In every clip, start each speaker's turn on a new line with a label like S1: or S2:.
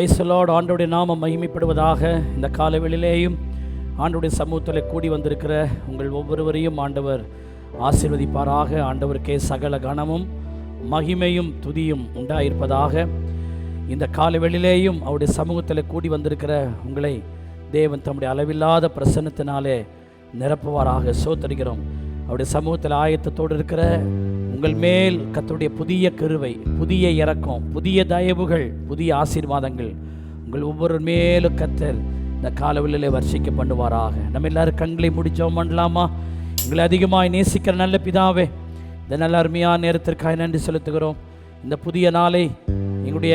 S1: Praise the Lord. ஆண்டவருடைய நாமம் மகிமைப்படுவதாக. இந்த காலவெளியிலேயும் ஆண்டவருடைய சமூகத்தில் கூடி வந்திருக்கிற உங்கள் ஒவ்வொருவரையும் ஆண்டவர் ஆசீர்வதிப்பாராக. ஆண்டவருக்கே சகல கனமும் மகிமையும் துதியும் உண்டாயிருப்பதாக. இந்த காலவெளியிலேயும் அவருடைய சமூகத்தில் கூடி வந்திருக்கிற உங்களை தேவன் தம்முடைய அளவில்லாத பிரசன்னத்தினாலே நிரப்புவாராக. சோத்தரிக்கிறோம். அவருடைய சமூகத்தில் ஆயத்தத்தோடு இருக்கிற உங்கள் மேல் கர்த்தருடைய புதிய கிருபை, புதிய இரக்கம், புதிய தயவுகள், புதிய ஆசீர்வாதங்கள் உங்கள் ஒவ்வொரு மேலும் கர்த்தர் இந்த காலவெளியிலே வர்ஷிக்க பண்ணுவாராக. நம்ம எல்லாரும் கண்களை முடிச்சோம் பண்ணலாமா? உங்களை அதிகமாக நேசிக்கிற நல்ல பிதாவே, இந்த நல்ல அருமையான நேரத்திற்காக நன்றி செலுத்துகிறோம். இந்த புதிய நாளை எங்களுடைய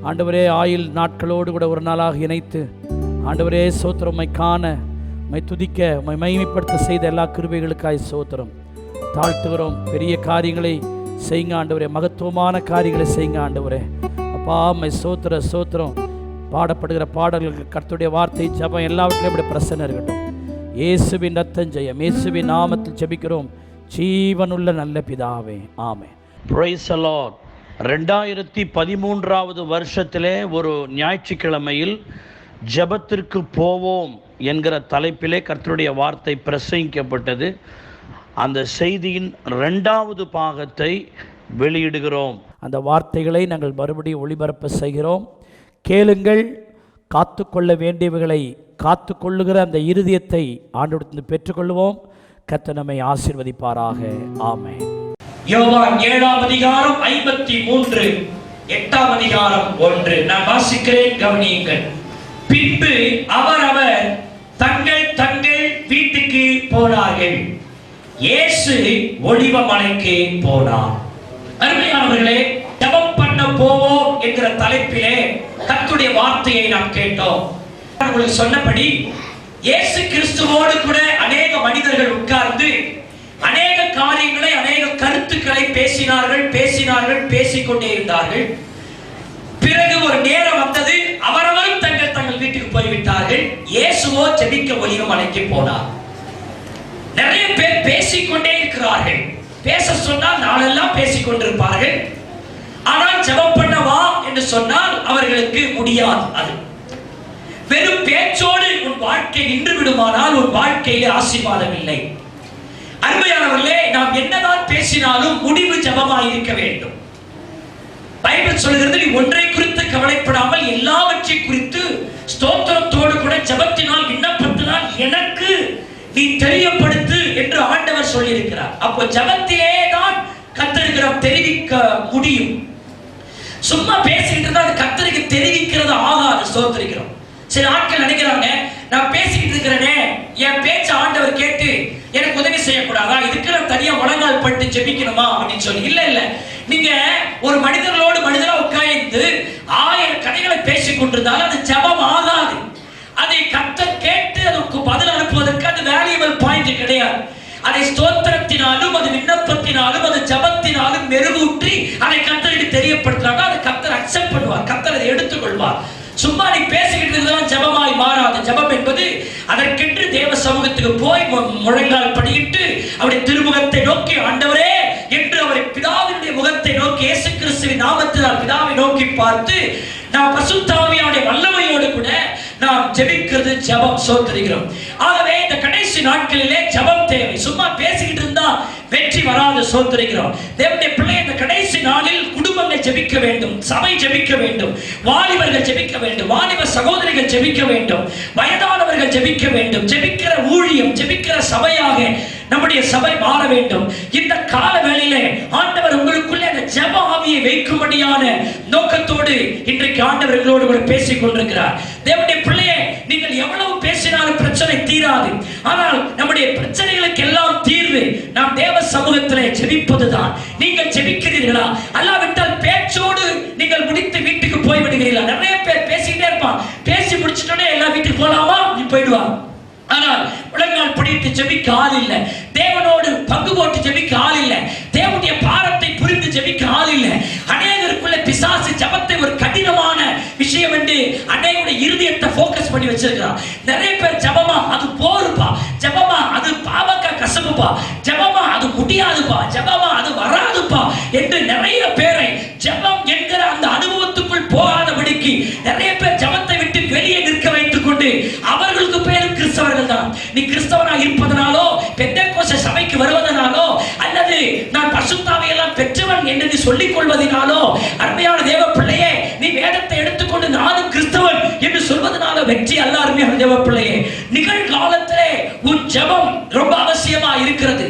S1: ஆண்டவரே ஆயுள் நாட்களோடு கூட ஒரு நாளாக இணைத்து ஆண்டவரே சோத்திரம் உம்மை காண, உம்மை துதிக்க, உம்மை மகிமைப்படுத்த செய்த எல்லா கிருபைகளுக்காய் சோத்திரம் தாழ்த்துகிறோம். பெரிய காரியங்களை செய்யுங்க ஆண்டவரே, மகத்துவமான காரியங்களை செய்யுங்க ஆண்டவரே. அப்பா உம்மை சோத்திரம் பாடப்படுகிற பாடல்களுக்கு கர்த்தருடைய வார்த்தை ஜெபம் எல்லாவற்றிலும் இப்படி பிரசன்னம் இருக்கட்டும். இயேசுவின் ரத்தம் ஜெயம், இயேசுவின் நாமத்தில் ஜெபிக்கிறோம் ஜீவனுள்ள நல்ல பிதாவே, ஆமென். Praise the Lord. 2013வது வருஷத்திலே ஒரு ஞாயிற்றுக்கிழமையில் ஜெபத்திற்கு போவோம் என்கிற தலைப்பிலே கர்த்தருடைய வார்த்தை பிரசங்கிக்கப்பட்டது. அந்த செய்தியின் 2வது பாகத்தை வெளியிடுகிறோம். அந்த வார்த்தைகளை நாங்கள் மறுபடியும் ஒளிபரப்ப செய்கிறோம். கேளுங்கள். காத்துக்கொள்ள வேண்டியவைகளை காத்துக்கொள்ளுகிற அந்த இருதயத்தை ஆண்டவரிடத்தில் பெற்றுக்கொள்வோம். கர்த்தர் நம்மை ஆசீர்வதிப்பாராக. ஆமென்.
S2: யோவான் 7ஆம் அதிகாரம் 53, 8ஆம் அதிகாரம் 1 நான் வாசிக்கிறேன், கவனியுங்கள். பின்பு அவரவர் தங்கள் தங்கள் வீட்டுக்கு போனார்கள். இயேசு ஒலிவமலைக்கு போனார். அருமையானவர்களே, ஜெபம் பண்ண போவோம் என்கிற தலைப்பிலே கர்த்தருடைய வார்த்தையை நாம் கேட்டோம். உங்களுக்கு சொன்னபடி இயேசு கிறிஸ்துவோடு கூட அநேக மனிதர்கள் உட்கார்ந்து அநேக காரியங்களை, அநேக கருத்துக்களை பேசிக்கொண்டே இருந்தார்கள். பிறகு ஒரு நேரம் வந்தது, அவரவரும் தங்கள் வீட்டுக்கு போய்விட்டார்கள். இயேசுவோ ஜெபிக்க ஒலிவமலைக்கு போனார். நிறைய பேர் பேசிக்கொண்டே இருக்கிறார்கள். பேச சொன்னால் நாளெல்லாம் பேசிக்கொண்டிருப்பார்கள். ஆனால் ஜெபம் பண்ண வா என்று சொன்னால் அவர்களுக்கு முடியாது. அது வெறும் பேச்சோடு உன் வாழ்க்கை நின்று விடுமானால் உன் வாழ்க்கையிலே ஆசீர்வாதம் இல்லை. அருமையானவர்களே, நாம் என்னதான் பேசினாலும் முடிவு ஜெபமாய் இருக்க வேண்டும். பைபிள் சொல்கிறது, நீ ஒன்றை குறித்து கவலைப்படாமல் எல்லாவற்றை குறித்து ஸ்தோத்திரத்தோடு கூட ஜெபத்தினால் விண்ணப்பத்தினால் எனக்கு நீ தெரியப்படுத்து என்று ஆண்டவர் சொல்லியிருக்கிறார். அப்போ ஜெபத்திலே தான் கர்த்தருக்கு தெரிவிக்க முடியும். சும்மா பேசிக்கிட்டு இருந்தா அது கர்த்தருக்கு தெரிவிக்கிறது ஆகாது. ஸ்தோத்திரிக்கிறோம். சில ஆட்கள் நினைக்கிறாங்க, நான் பேசிக்கிட்டு இருக்கிறேனே, என் பேச்ச ஆண்டவர் கேட்டு எனக்கு உதவி செய்யக்கூடாதா, இதுக்கு நான் தனியா முழங்கால் பட்டு ஜெபிக்கணுமா அப்படின்னு சொல்லி. இல்ல, நீங்க ஒரு மனிதர்களோடு மனிதரா உட்கார்ந்து 1000 கதைகளை பேசிக் கொண்டிருந்தாலும் அது ஜெபம் ஆகாது. அதை கர்த்தர் கேட்டு அதற்கு பதில் அனுப்புவதற்கு அது வேல்யூபிள் பாயிண்ட் கிடையாது. அதை ஸ்தோத்திரத்தினாலும் அது விண்ணப்பத்தினாலும் அது ஜெபத்தினாலும் மெருகூற்றி அதை கர்த்தருக்கு தெரியப்படுத்துறாங்க. அதை கர்த்தர் அக்செப்ட் பண்ணுவார், கர்த்தர் அதை எடுத்துக்கொள்வார். சும்மா நீ பேசிக்கிட்டு இருந்தாலும் ஜெபமாய் மாறாது. ஜெபம் என்பது அதற்கென்று தேவ சமூகத்துக்கு போய் முழங்கால் படியிட்டு அவருடைய திருமுகத்தை நோக்கி ஆண்டவரே என்று அவரை பிதாவினுடைய முகத்தை நோக்கி இயேசு கிறிஸ்துவின் நாமத்தினால் பிதாவை நோக்கி பார்த்து நாம் பரிசுத்த ஆவியானுடைய வல்லமையோடு கூட நாம் ஜெபிக்கிறது ஜெபம். சோத்திரிக்கிறோம். ஆகவே இந்த கடைசி நாட்களிலே ஜெபம் தேவை. சும்மா பேசிக்கிட்டு இருந்தா வெற்றி வராது. சோத்திரிக்கிறோம். தேவனுடைய பிள்ளை, இந்த கடைசி நாளில் குடும்பங்கள் ஜெபிக்க வேண்டும், சபை ஜெபிக்க வேண்டும், வாலிபர்கள் ஜெபிக்க வேண்டும், வாலிப சகோதரிகள் ஜெபிக்க வேண்டும், வயதானவர்கள் ஜெபிக்க வேண்டும். ஜெபிக்கிற ஊழியம், ஜெபிக்கிற சபையாக நம்முடைய சபை மாற வேண்டும். இந்த கால வேளையிலே ஆண்டவர் உங்களுக்குள்ளே அந்த ஜெப ஆவியை வைக்கும்படியான நோக்கத்தோடு இன்றைக்கு ஆண்டவர் எங்களோடு கூட பேசிக் கொண்டிருக்கிறார். தேவனுடைய பிள்ளையே, நீங்கள் எவ்வளவு பேசினாலும் பிரச்சனை தீராது. ஆனால் நம்முடைய பிரச்சனைகளுக்கு எல்லாம் தீர்வு நாம் தேவ சமூகத்திலே ஜெபிப்பதுதான். நீங்கள் ஜெபிக்கிறீர்களா? அல்லாவிட்டால் பேச்சோடு நீங்கள் முடித்து வீட்டுக்கு போய் விடுகிறீர்களா? நிறைய பேர் பேசிக்கிட்டே இருப்பான், பேசி முடிச்சுட்டோன்னே எல்லா வீட்டுக்கு போலாமா நீ போயிடுவான். ஆனால் முழங்கால் படித்து ஜெபிக்க ஆள் இல்லை. தேவனோடு பங்கு போட்டு ஜெபிக்க ஆள் இல்லை. தேவனுடைய பாரத்தை புரிந்து ஜெபிக்க ஆள் இல்லை. அநேகருக்குள்ள பிசாசு ஜெபத்தை ஒரு கடினமான விஷயம் என்று அநேகருடைய இருதயத்தை ஃபோக்கஸ் பண்ணி வச்சிருக்கிறான். நிறைய பேர் ஜெபமா அது போருப்பா, ஜெபமா அது பாவக்க கசப்புப்பா, ஜெபமா அது முடியாதுப்பா, ஜெபமா அது வராதுப்பா என்று நிறைய பேரை ஜெபம் என்கிற அந்த அனுபவத்துக்குள் போகாதபடிக்கு நிறைய கொண்டு அவர்களுக்கு பேரும் கிறிஸ்தவர்கள் தான். நீ கிறிஸ்தவனாக இருப்பதனாலோ பெந்தேகோஸ்தே சபைக்கு வருவதனாலோ அல்லது நான் பரிசுத்தாவியை எல்லாம் பெற்றவன் என்று நீ சொல்லிக் கொள்வதனாலோ அருமையான தேவ பிள்ளையே, நீ வேதத்தை எடுத்துக்கொண்டு நானும் கிறிஸ்தவன் என்று சொல்வதனால வெற்றி அல்ல. அருமையான தேவ பிள்ளையே, நிகழ்காலத்திலே உன் ஜெபம் ரொம்ப அவசியமா இருக்கிறது.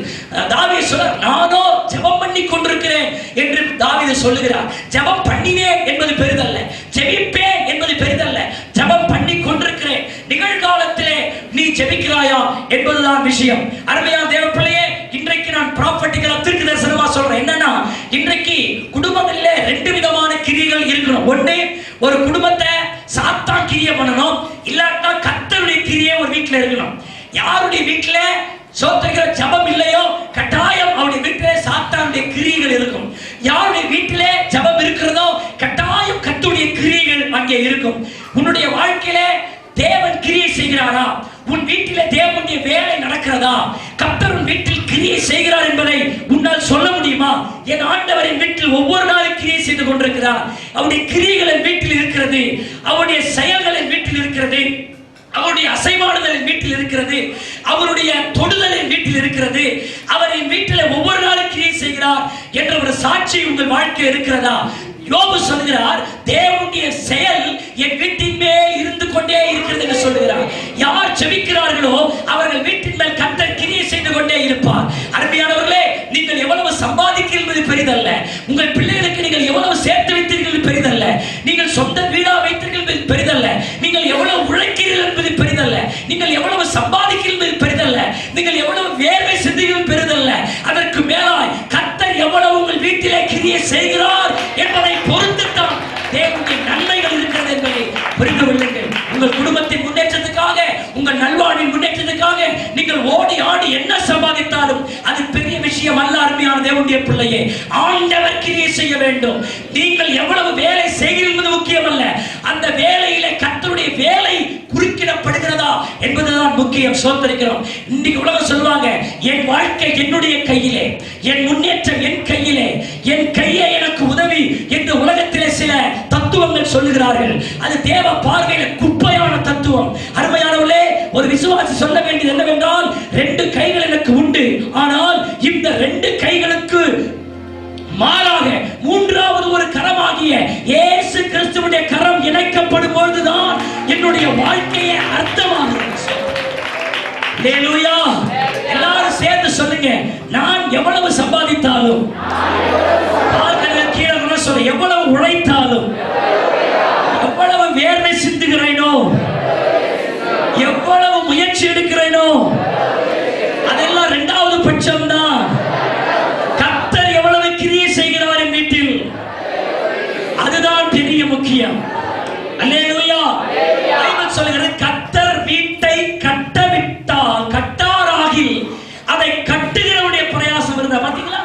S2: தாவீது சொல்றார், நானோ ஜெபம் பண்ணி கொண்டிருக்கிறேன் என்று தாவீது சொல்லுகிறார். ஜெபம் பண்ணினேன் என்பது பெரிதல்ல, ஜெபிப்பேன் என்பது பெரிதல்ல. ஜெபம் பண்ணி கொண்டிருக்கிறேன். நிகழ்காலத்திலே நீ ஜெபிக்கிறாயா என்பதுதான் விஷயம். அருமையான தேவ பிள்ளையே, இன்றைக்கு நான் ப்ராப்பர்ட்டிகளா தீர்க்க தரிசனமா சொல்றேன். என்னன்னா, இன்றைக்கு குடும்பங்களிலே ரெண்டு விதமான கிரியைகள் இருக்கணும். ஒண்ணு, ஒரு குடும்பத்தை சாத்தான் கிரியை பண்ணணும், இல்லாட்டா கர்த்தருடைய கிரியை ஒரு வீட்டுல இருக்கணும். யாருடைய வீட்டுல சோத்திரிக்கிற ஜபம் இல்லையோ கட்டாயம் அவருடைய வீட்டிலே சாத்தானுடைய கிரியைகள் இருக்கும். யாருடைய வீட்டிலே ஜபம் இருக்கிறதோ கட்டாயம் கர்த்தருடைய கிரியைகள் அங்கே இருக்கும். உன்னுடைய வாழ்க்கையிலே தேவன் கிரியை செய்கிறாரா? உன் வீட்டிலே தேவனுடைய வேலை நடக்கிறதா? கர்த்தர் உன் வீட்டில் கிரியை செய்கிறார் என்பதை உன்னால் சொல்ல முடியுமா? என் ஆண்டவரின் வீட்டில் ஒவ்வொரு நாளும் கிரியை செய்து கொண்டிருக்கிறார். அவருடைய கிரியைகள் என் வீட்டில் இருக்கிறது, அவருடைய செயல்கள் என் வீட்டில் இருக்கிறது, அவருடைய அசைவாடுதல் வீட்டில் இருக்கிறது, அவருடைய தொடுதல் வீட்டில் இருக்கிறது. அவர் என் வீட்டில் ஒவ்வொரு நாளும் கிரியை செய்கிறார் என்ற ஒரு சாட்சி உங்கள் வாழ்க்கை இருக்கிறதா? யோபு சொல்கிறார், தேவனுடைய செயல் என் வீட்டின் மேல் இருந்து கொண்டே இருக்கிறது என்று சொல்கிறார். யார் ஜெபிக்கிறார்களோ அவர்கள் வீட்டின் மேல் கர்த்தர் கிரியை செய்து கொண்டே இருப்பார். அருமையானவர்களே, நீங்கள் எவ்வளவு சம்பாதிக்கிறீர்கள் என்பது பெரிதல்ல, உங்கள் பிள்ளைகளுக்கு நீங்கள் எவ்வளவு சேர்த்து வைத்தீர்கள் பெரிதல்ல, நீங்கள் சொந்த வீடா வைத்தீர்கள் என்பது பெரிதல்ல, நீங்கள் எவ்வளவு உழைக்கிறீர்கள் என்பது பெரிதல்ல, நீங்கள் எவ்வளவு சம்பாதிக்கிறீர்கள் என்பது பெரிதல்ல, நீங்கள் எவ்வளவு வேர்வை சிந்துகிறீர்கள் பெரிதல்ல. அதற்கு மேலாய் கர்த்தர் எவ்வளவு உங்கள் வீட்டிலே கிரியை செய்கிறார் என்பதை பொறுத்துத்தான் தேவனுடைய நன்மைகள் இருக்கிறது என்பதை புரிந்து கொள்ளுங்கள். உங்கள் குடும்பத்தின் முன்னேற்றத்துக்காக, உங்கள் நல்வாழ்வின் முன்னேற்றத்துக்காக நீங்கள் ஓடி ஆடி என்ன சம்பாதித்தாலும் அது பெரிய விஷயம் அல்ல. அருமையான தேவனுடைய பிள்ளையே, ஆண்டவர் கிரியை செய்ய வேண்டும். நீங்கள் எவ்வளவு வேலை செய்கிறீர்கள் என்பது முக்கியம் அல்ல, அந்த வேலையிலே கர்த்தருடைய வேலை குறுக்கிடப்படுகிறதா என்பதுதான் முக்கியம். சோதரிக்கிறோம். இன்னைக்கு உலகம் சொல்லுவாங்க, என் வாழ்க்கை என்னுடைய கையிலே, என் முன்னேற்றம் என் கையிலே, என் கையே எனக்கு உதவி என்று உலகத்திலே சில தத்துவங்கள் சொல்லுகிறார்கள். அது தேவ பார்வையில குப்பையான தத்துவம். அருமையானவர்களே, ஒரு விசுவாசி சொல்ல வேண்டியது என்னவென்றால், ரெண்டு கைகள் எனக்கு உண்டு, ஆனால் இந்த ரெண்டு கைகளுக்கு மாறாக மூன்றாவது ஒரு கரமாகிய இயேசு கிறிஸ்துவினுடைய கரம் இணைக்கப்படும் பொழுதுதான் என்னுடைய வாழ்க்கையே அர்த்தமாகிறது. ஹல்லேலூயா! எல்லாரும் சேர்ந்து சொல்லுங்க, நான் எவ்வளவு சம்பாதித்தாலும், கீழே சொல்ல, எவ்வளவு உழைத்தாலும், எவ்வளவு வேர்வை சிந்துகிறேனோ, எவ்வளவு முயற்சி எடுக்கிறேனோ, அதெல்லாம் இரண்டாவது பட்சம் தான். கர்த்தர் எவ்வளவு கிரியை செய்கிறார் என் வீட்டில், அதுதான் பெரிய முக்கியம். அல்லேலூயா! பைபிள் சொல்கிறது, கர்த்தர் வீட்டை கட்டவிட்டால் கட்டாராகில் அதை கட்டுகிறவருடைய பிரயாசம் இருந்தா. பாத்தீங்களா?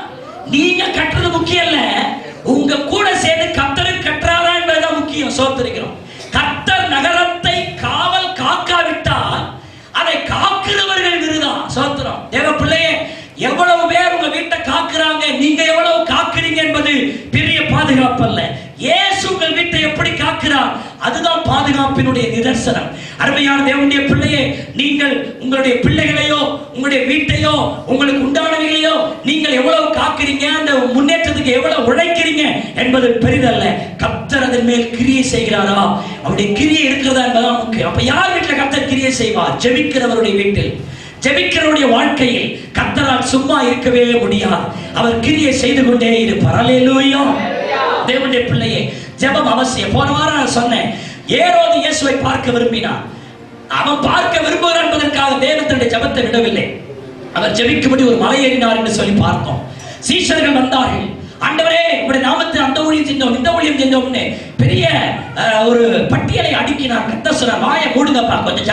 S2: நீங்க கட்டுறது முக்கியம் இல்ல, உங்க கூட சேர்ந்து கர்த்தர் கட்டுறாரா என்பதுதான் முக்கியம். சோதரிக்கிறோம். கர்த்தர் நகரத்தை காவல் காக்காவிட்டால் அதை காக்கிறவர்கள் விருதான். சோத்திரம். தேவ பிள்ளையே, எவ்வளவு பேர் உங்க வீட்டை காக்குறாங்க, நீங்க எவ்வளவு காக்குறீங்க என்பது பெரிய பாதுகாப்பு அல்ல. இயேசு உங்கள் வீட்டை எப்படி காக்கிறார், அதுதான் பாதுகாப்பினுடைய நிதர்சனம். அருமையான தேவனுடைய பிள்ளையே, நீங்கள் உங்களுடைய பிள்ளைகளையோ உங்களுடைய வீட்டையோ உங்களுக்கு உண்டானவைகளையோ நீங்கள் எவ்வளவு காக்கிறீங்க, அந்த முன்னேற்றத்துக்கு எவ்வளவு உழைக்கிறீங்க என்பது பெரிதல்ல. கர்த்தர் அதன் மேல் கிரியை செய்கிறாரா, அவருடைய கிரியை இருக்கிறதா என்பதான் முக்கியம். அப்ப யார் வீட்டில் கர்த்தர் கிரியை செய்வார்? ஜெபிக்கிறவருடைய வீட்டில், ஜெபிக்கிறவருடைய வாழ்க்கையில் கர்த்தரால் சும்மா இருக்கவே முடியாது. அவர் கிரியை செய்து கொண்டே இருப்பார். அல்லேலூயா! தேவனுடைய பிள்ளையே, ஜெபம் அவசியம். போன வாரம் நான் சொன்னேன், ஏரோது இயேசுவை பார்க்க விரும்பினான். அவன் பார்க்க விரும்புகிறான் என்பதற்காக தேவன் தன்னுடைய ஜெபத்தை விடவில்லை. அவர் ஜெபிக்கும்படி ஒரு மலை ஏறினார் என்று சொல்லி பார்த்தோம். சீஷர்கள் வந்தார்கள், ஆண்டவரே உங்களுடைய நாமத்தில் அந்த ஊழியம் செஞ்சோம், இந்த ஊழியம் செஞ்சோம்னு பெரிய ஒரு பட்டியலை அடுக்கினார். கர்த்தர் சொன்னார், வாயை மூடுங்கப்பா, கொஞ்சம்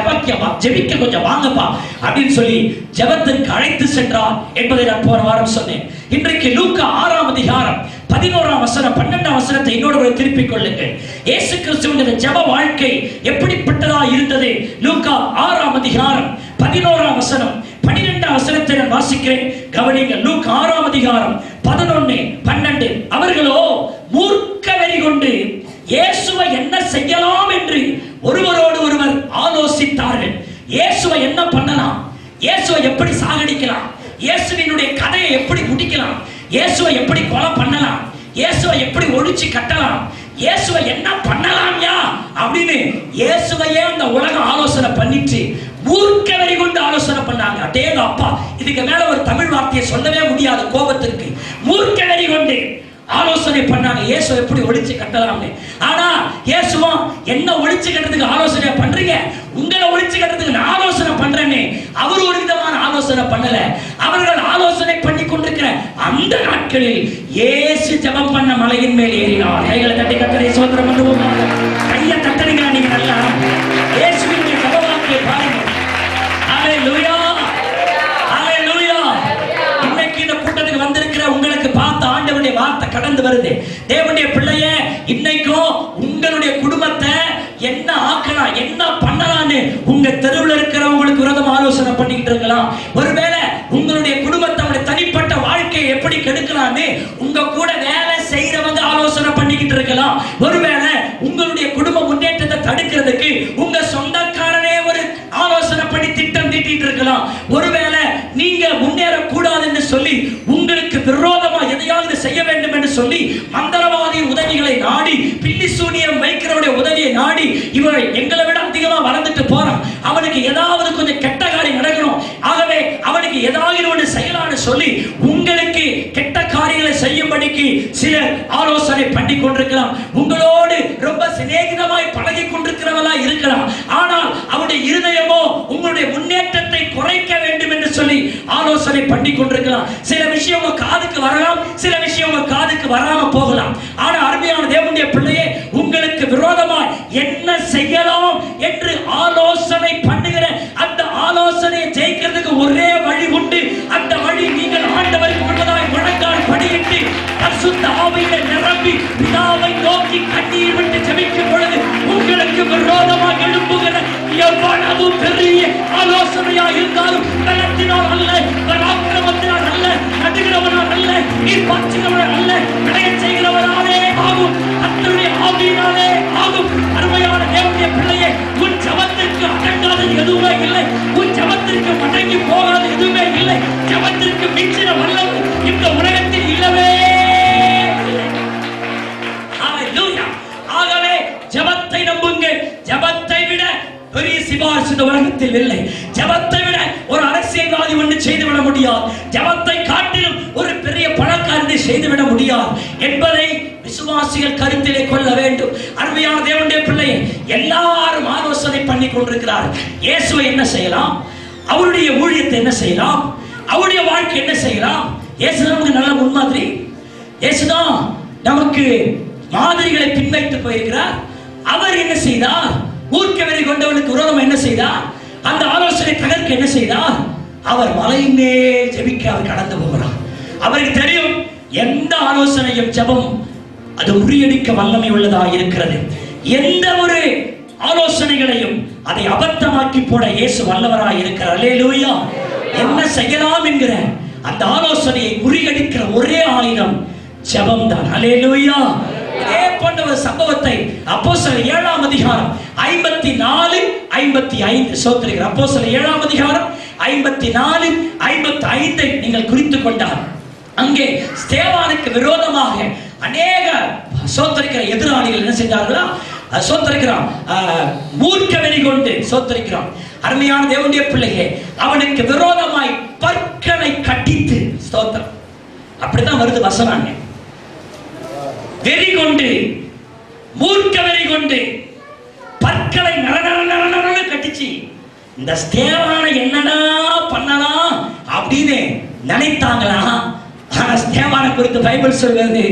S2: ஜெபிக்க கொஞ்சம் வாங்கப்பா அப்படின்னு சொல்லி ஜெபத்திற்கு அழைத்து சென்றார் என்பதை நான் போன வாரம் சொன்னேன். இன்றைக்கு லூக்கா 6ஆம் அதிகாரம் 11ஆம் வசனம் 12ஆம் வசனத்தை என்னோடு கூட திருப்பிக் கொள்ளுங்கள். இயேசு கிறிஸ்துவின் ஜெப வாழ்க்கை எப்படிப்பட்டதா இருந்தது? லூக்கா 6ஆம் அதிகாரம் 11ஆம் வசனம் 12ஆம் வசனத்தை நான் வாசிக்கிறேன், கவனிங்கள். லூக்கா 6ஆம் அதிகாரம் 11, 12. அவர்களோ மூர்க்க வெறி கொண்டு இயேசுவை என்ன செய்யலாம் என்று ஒருவரோடு ஒருவர் ஆலோசித்து இயேசுவை என்ன பண்ணலாம், இயேசுவை எப்படி சாகடிக்கலாம், இயேசுவினுடைய கதையை எப்படி முடிக்கலாம், இயேசுவை எப்படி கொலை பண்ணலாம், இயேசுவை எப்படி ஒழிச்சு கட்டலாம், இயேசுவை என்ன பண்ணலாம்யா அப்படின்னு இயேசுவையே அந்த உலகம் ஆலோசனை பண்ணிட்டு மூர்க்க வெறி கொண்டு ஆலோசனை பண்ணாங்க. அடேங்க அப்பா, இதுக்கு மேல ஒரு தமிழ் வார்த்தையை சொல்லவே முடியாது கோபத்திற்கு. மூர்க்க வெறி கொண்டு ஆலோசனை பண்ணாங்க இயேசு எப்படி ஒழிச்சு கட்டலாம்னு. ஆனா இயேசுவா என்ன ஒழிச்சு கட்டுறதுக்கு ஆலோசனை பண்றீங்க, உங்களை ஒழிச்சு கட்டுறதுக்கு நான் ஆலோசனை பண்றேன்னு அவர் ஒரு விதமான ஆலோசனை பண்ணல. அவர்கள் ஆலோசனை பண்ணி கொண்டிருக்கிற அந்த நாட்களில் இயேசு ஜெபம் பண்ண மலையின் மேல் ஏறினார். கைகளை தட்டி கர்த்தரை ஸ்தோத்திரம் பண்ணுவோம். கையை தட்டுறீங்க நீங்க நல்லா. இயேசுவினுடைய ஜெபவாக்கியை பாருங்க. ஹalleluya, ஹalleluya. இன்னைக்கு இந்த கூட்டத்துக்கு வந்திருக்கிற உங்களுக்கு பார்த்த ஆண்டவருடைய வார்த்தை கடந்து வருது. தேவனுடைய பிள்ளையே, இன்னைக்கும் உங்களுடைய குடும்பத்தை என்ன ஆக்கலாம், என்ன பண்ணலாம்னு உங்க தெருவில் இருக்கிறவங்களுக்கு விரோதமா ஆலோசனை பண்ணிட்டு இருக்கலாம். ஒருவேளை உங்களுடைய குடும்பத்தோட தனிப்பட்ட வாழ்க்கையை எப்படி கெடுக்கலாம்னு உங்க கூட வேலை செய்யறவங்க ஆலோசனை பண்ணிக்கிட்டு இருக்கலாம். ஒருவேளை உங்களுடைய குடும்ப முன்னேற்றத்தை தடுக்கிறதுக்கு உங்க சொந்தக்காரனே ஒரு ஆலோசனை பண்ணி திட்டம் தீட்டிட்டு இருக்கலாம். ஒருவேளை நீங்க முன்னேறக்கூடாதுன்னு சொல்லி உங்களுக்கு விரோதமா எதையாவது செய்ய வேண்டும் என்று சொல்லி மந்திரவாதியின் உதவிகளை நாடி, பில்லி சூனியம் வைக்கிறவருடைய உதவியை நாடி, இவன் எங்களை விட அதிகமா வளர்ந்துட்டு போறான், அவனுக்கு ஏதாவது கொஞ்சம் கெட்ட காரியம் நடக்கணும், ஆகவே அவனுக்கு ஏதாவது ஒன்று செய்யலாம்னு சொல்லி உங்களுக்கு கெட்ட காரியங்களை செய்யும்படிக்கு சிலர் ஆலோசனை பண்ணி கொண்டிருக்கலாம். உங்களோடு ரொம்ப சிநேகிதமாய் பழகி கொண்டிருக்கிறவளா இருக்கலாம். ஆனால் அவருடைய இருதயமோ உங்களுடைய முன்னேற்றத்தை குறைக்க வேண்டும் என்று சொல்லி ஆலோசனை பண்ணி கொண்டிருக்கலாம். சில விஷயம் உங்க காதுக்கு வரலாம், சில விஷயம் உங்க காதுக்கு வராம போகலாம். ஆனா அருமையான தேவனுடைய பிள்ளையே, உங்களுக்கு விரோதமாய் என்ன செய்யலாம் என்று ஆலோசனை பண்ணுகிற அந்த ஆலோசனையை ஜெயிக்கிறதுக்கு ஒரே வழி உண்டு. அந்த வழி நீங்கள் ஆண்டவருக்கு முன்பதாய் முழங்கால் படியிட்டு பரிசுத்த ஆவியிலே நிரம்பி பிதாவை நோக்கி கண்ணீர் விட்டு ஜெபிக்கும் பொழுது உங்களுக்கு விரோதமாக எழும்புகிற எவ்வளவு பெரிய ஆலோசனையா இருந்தாலும் பலத்தினால் அல்ல, பராக்கிரமத்தினால் அல்ல, நடுகிறவனால் அல்ல, நீர் பாய்ச்சுகிறவனால் அல்ல, விளைய செய்கிறவனாலே ஆகும், கர்த்தருடைய ஆவியினாலே ஆகும். அருமையான தேவனுடைய பிள்ளையே, உன் ஜெபத்திற்கு அடங்காதது எதுவுமே இல்லை, உன் ஜெபத்திற்கு மடங்கி போகாதது எதுவுமே இல்லை. ஜெபத்திற்கு மிஞ்சின வல்லமை இந்த உலகத்தில் இல்லவே இல்லை. ஹalleluya. ஆகவே ஜெபத்தை நம்புங்கள். ஜெபத்தை விட பெரிய சிபாரிசு இந்த உலகத்தில் இல்லை. ஜெபத்தை விட ஒரு அரசியல்வாதி ஒன்று செய்துவிட முடியாது, ஜெபத்தை காட்டிலும் ஒரு பெரிய பணக்காரனை செய்துவிட முடியாது என்பதை விசுவாசிகள் கருத்திலே கொள்ள வேண்டும். அருமையான தேவனுடைய பிள்ளையை, எல்லாரும் ஆலோசனை பண்ணி கொண்டிருக்கிறார். இயேசுவை என்ன செய்யலாம், அவருடைய ஊழியத்தை என்ன செய்யலாம், அவருடைய வாழ்க்கை என்ன செய்யலாம். இயேசு நமக்கு நல்ல முன்மாதிரி. இயேசுதான் நமக்கு மாதிரிகளை பின்வைத்து போயிருக்கிறார். அவர் என்ன செய்தார், ஊர்க்க வெறி கொண்டவனுக்கு விரோதம் என்ன செய்தார், அந்த ஆலோசனை தகர்க்க என்ன செய்தார், அவர் மலையின் மேல் ஜெபிக்க அவர் கடந்து போகிறார். அவருக்கு தெரியும் எந்த ஆலோசனையும் ஜெபம் அது முறியடிக்க வல்லமை உள்ளதாக இருக்கிறது. எந்த ஒரு ஆலோசனைகளையும் அதை அபத்தமாக்கி போட இயேசு வல்லவராய் இருக்கிறார். அல்லேலூயா. என்ன செய்யலாம் என்கிற அந்த ஆலோசனையை முறியடிக்கிற ஒரே ஆயுதம் ஜெபம் தான். அல்லேலூயா. இதே போன்ற ஒரு சம்பவத்தை அப்போஸ்தலர் 7ஆம் அதிகாரம் 54 55 சோத்திரிக்கிறார். அப்போஸ்தலர் 7ஆம் அதிகாரம் 54 55 நீங்கள் குறித்துக் கொண்டால் அங்கே ஸ்தேவானுக்கு விரோதமாக அநேக சோத்திரிக்கிற எதிராளிகள் என்ன செஞ்சார்களா, சோத்திரிக்கிறான், மூர்க்க வெறி கொண்டு சோத்திரிக்கிறான். அருமையான தேவனுடைய பிள்ளையே, அவனுக்கு விரோதமாய் பற்களை கட்டித்து ஸ்தோத்திரம். அப்படிதான் வருது வசனாங்க. வெறி கொண்டு, மூர்க்க வெறி கொண்டு பற்களை நர கட்டிச்சு இந்த ஸ்தேவானை என்னடா பண்ணலாம் அப்படின்னு நினைத்தாங்களா. ஆனா ஸ்தேவானை குறித்து பைபிள் சொல்வது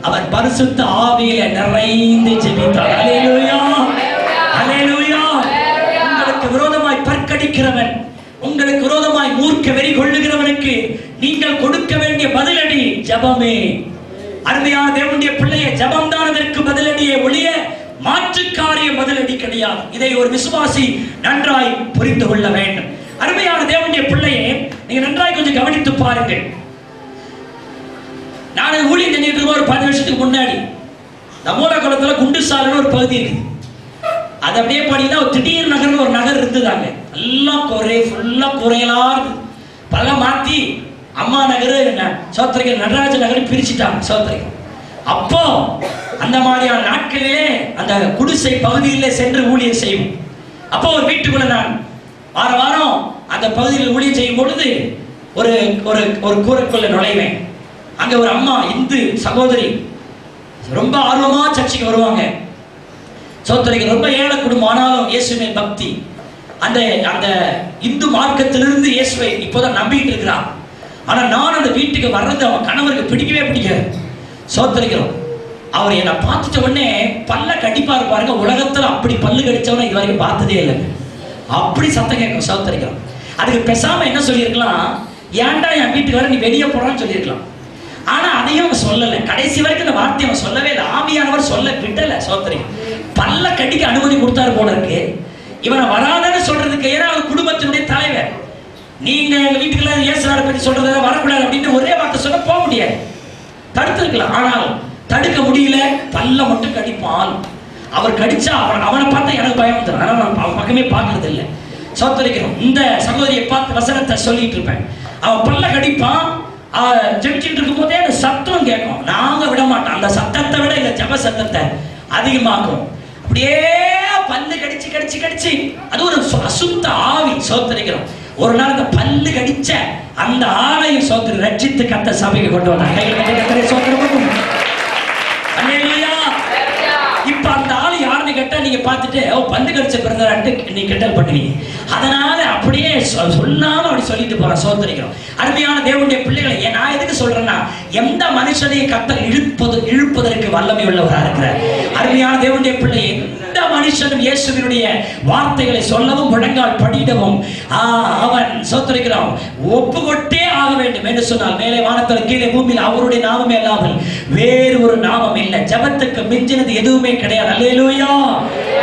S2: அவர் பரிசுத்த ஆவியில நிறைந்து ஜெபித்தார். அல்லேலூயா, அல்லேலூயா. உங்களுக்கு விரோதமாய் பற்கடிக்கிறவன், உங்களுக்கு விரோதமாய் மூர்க்க வெறி கொள்ளுகிறவனுக்கு நீங்கள் கொடுக்க வேண்டிய பதிலடி ஜெபமே. அருமையான தேவனுடைய பிள்ளையை, ஜெபம் தான் அதற்கு பதிலடியே ஒழிய மாற்று காரியம் பதிலடி கிடையாது. இதை ஒரு விசுவாசி நன்றாய் புரிந்து கொள்ள வேண்டும். அருமையான தேவனுடைய பிள்ளையை நீங்க நன்றாய் கொஞ்சம் கவனித்து பாருங்கள். நான் ஊழியம் செஞ்சுட்டு இருக்க ஒரு 10 வருஷத்துக்கு முன்னாடி மூலகுளத்துல குண்டுசாலைன்னு ஒரு பகுதி இருக்கு. அது அப்படியே பாத்தீங்கன்னா திடீர் நகர்னு ஒரு நகர் இருந்து இருந்ததாங்க. எல்லாம் குறை, ஃபுல்லா குறையெல்லாம் இருந்தது. பல மாத்தி அம்மா நகர், சோத்திரிகள் நடராஜ நகர் பிரிச்சுட்டாங்க சோத்திரிகள். அப்போ அந்த மாதிரியான நாட்களிலே அந்த குடிசை பகுதியிலே சென்று ஊழியம் செய்வோம். அப்போ ஒரு வீட்டுக்குள்ள நான் வார வாரம் அந்த பகுதியில் ஊழியம் செய்யும் பொழுது ஒரு ஒரு ஒரு கூரைக்குள்ள நுழைவேன். அங்க ஒரு அம்மா இந்து சகோதரி ரொம்ப ஆர்வமா சர்ச்சைக்கு வருவாங்க. சோத்திரிகள் ரொம்ப ஏழை குடும்பம், ஆனாலும் இயேசுவை பக்தி. அந்த அந்த இந்து மார்க்கத்திலிருந்து இயேசுவை இப்போதான் நம்பிட்டு இருக்கிறான். ஆனா நான் அந்த வீட்டுக்கு வர்றது அவன் கணவருக்கு பிடிக்கவே பிடிக்காது. சோத்திரிக்கிறோம். அவர் என்னை பார்த்துட்ட உடனே பல்ல கடிப்பா இருப்பாருங்க. உலகத்துல அப்படி பல்லு கடிச்சவன இது வரைக்கும் பார்த்ததே இல்லை. அப்படி சத்தம் கேட்கும். சோத்திரிக்கிறோம். அதுக்கு பேசாம என்ன சொல்லியிருக்கலாம், ஏன்டா என் வீட்டுக்கு வர நீ வெளியே போறான்னு சொல்லியிருக்கலாம். ஆனா அதையும் அவன் சொல்லலை. கடைசி வரைக்கும் இந்த வார்த்தையை அவன் சொல்லவே இல்லை. ஆவியானவர் சொல்ல விடல. சோத்திரிக்கிறோம். பல்ல கடிக்க அனுமதி கொடுத்தாரு போல இருக்கு. இவனை வராதன்னு சொல்றதுக்கு, ஏன்னா அவன் குடும்பத்தினுடைய தலைவர். நீங்க எங்க வீட்டுக்குள்ள இயேசுவை பற்றி சொல்றத வரக்கூடாது அப்படின்னு ஒரே வார்த்தை சொல்ல போக முடியாது. தடுத்திருக்கலாம், ஆனால் தடுக்க முடியல. பல்ல மட்டும் கடிப்பான். அவர் கடிச்சா அவனை பார்த்தா எனக்கு பயம் வந்துடும். ஆனால் நான் அவன் பக்கமே பார்க்கறது இல்லை. சோத்தரிக்கிறோம். இந்த சகோதரியை பார்த்து வசனத்தை சொல்லிட்டு இருப்பேன். அவன் பல்ல கடிப்பான். ஜெபிச்சுட்டு இருக்கும் போதே அந்த சத்தம் கேட்கும். நாங்க விட மாட்டோம். அந்த சத்தத்தை விட இந்த ஜப சத்தத்தை அதிகமாக்கும். அப்படியே பல்லு கடிச்சு கடிச்சு கடிச்சு அது ஒரு அசுத்த ஆவி. சோத்தரிக்கிறோம். ஒரு நாள் அந்த பல்லு கடிச்ச அந்த ஆளையும் சோத்திரி ரட்சித்து கத்த சபைக்கு கொண்டு வந்தாங்க. இப்ப அந்த ஆளு யாருன்னு கேட்டா நீங்க பார்த்துட்டு பல்லு கடிச்ச பிறந்தாட்டு நீ கிண்டல் பண்ணுவீங்க. அதனால அப்படியே சொல்லாம அப்படி சொல்லிட்டு போறேன். சோதரிக்கிறோம். அருமையான தேவனுடைய பிள்ளைகளை நான் எதுக்கு சொல்றேன்னா, எந்த மனுஷனையும் கத்தர் இழுப்பதற்கு வல்லமை உள்ளவராக இருக்கிறார். அருமையான தேவனுடைய பிள்ளை, எந்த மனுஷனும் இயேசுவினுடைய வார்த்தைகளை சொல்லவும் முழங்கால் படியிடவும் அவன் சோதரிக்கிறோம் ஒப்பு கொட்டே ஆக வேண்டும் என்று சொன்னால், மேலே வானத்தில் கீழே பூமியில் அவருடைய நாமமே அல்லாமல் வேறு ஒரு நாமம் இல்லை. ஜபத்துக்கு மிஞ்சினது எதுவுமே கிடையாது. அல்லேலூயா.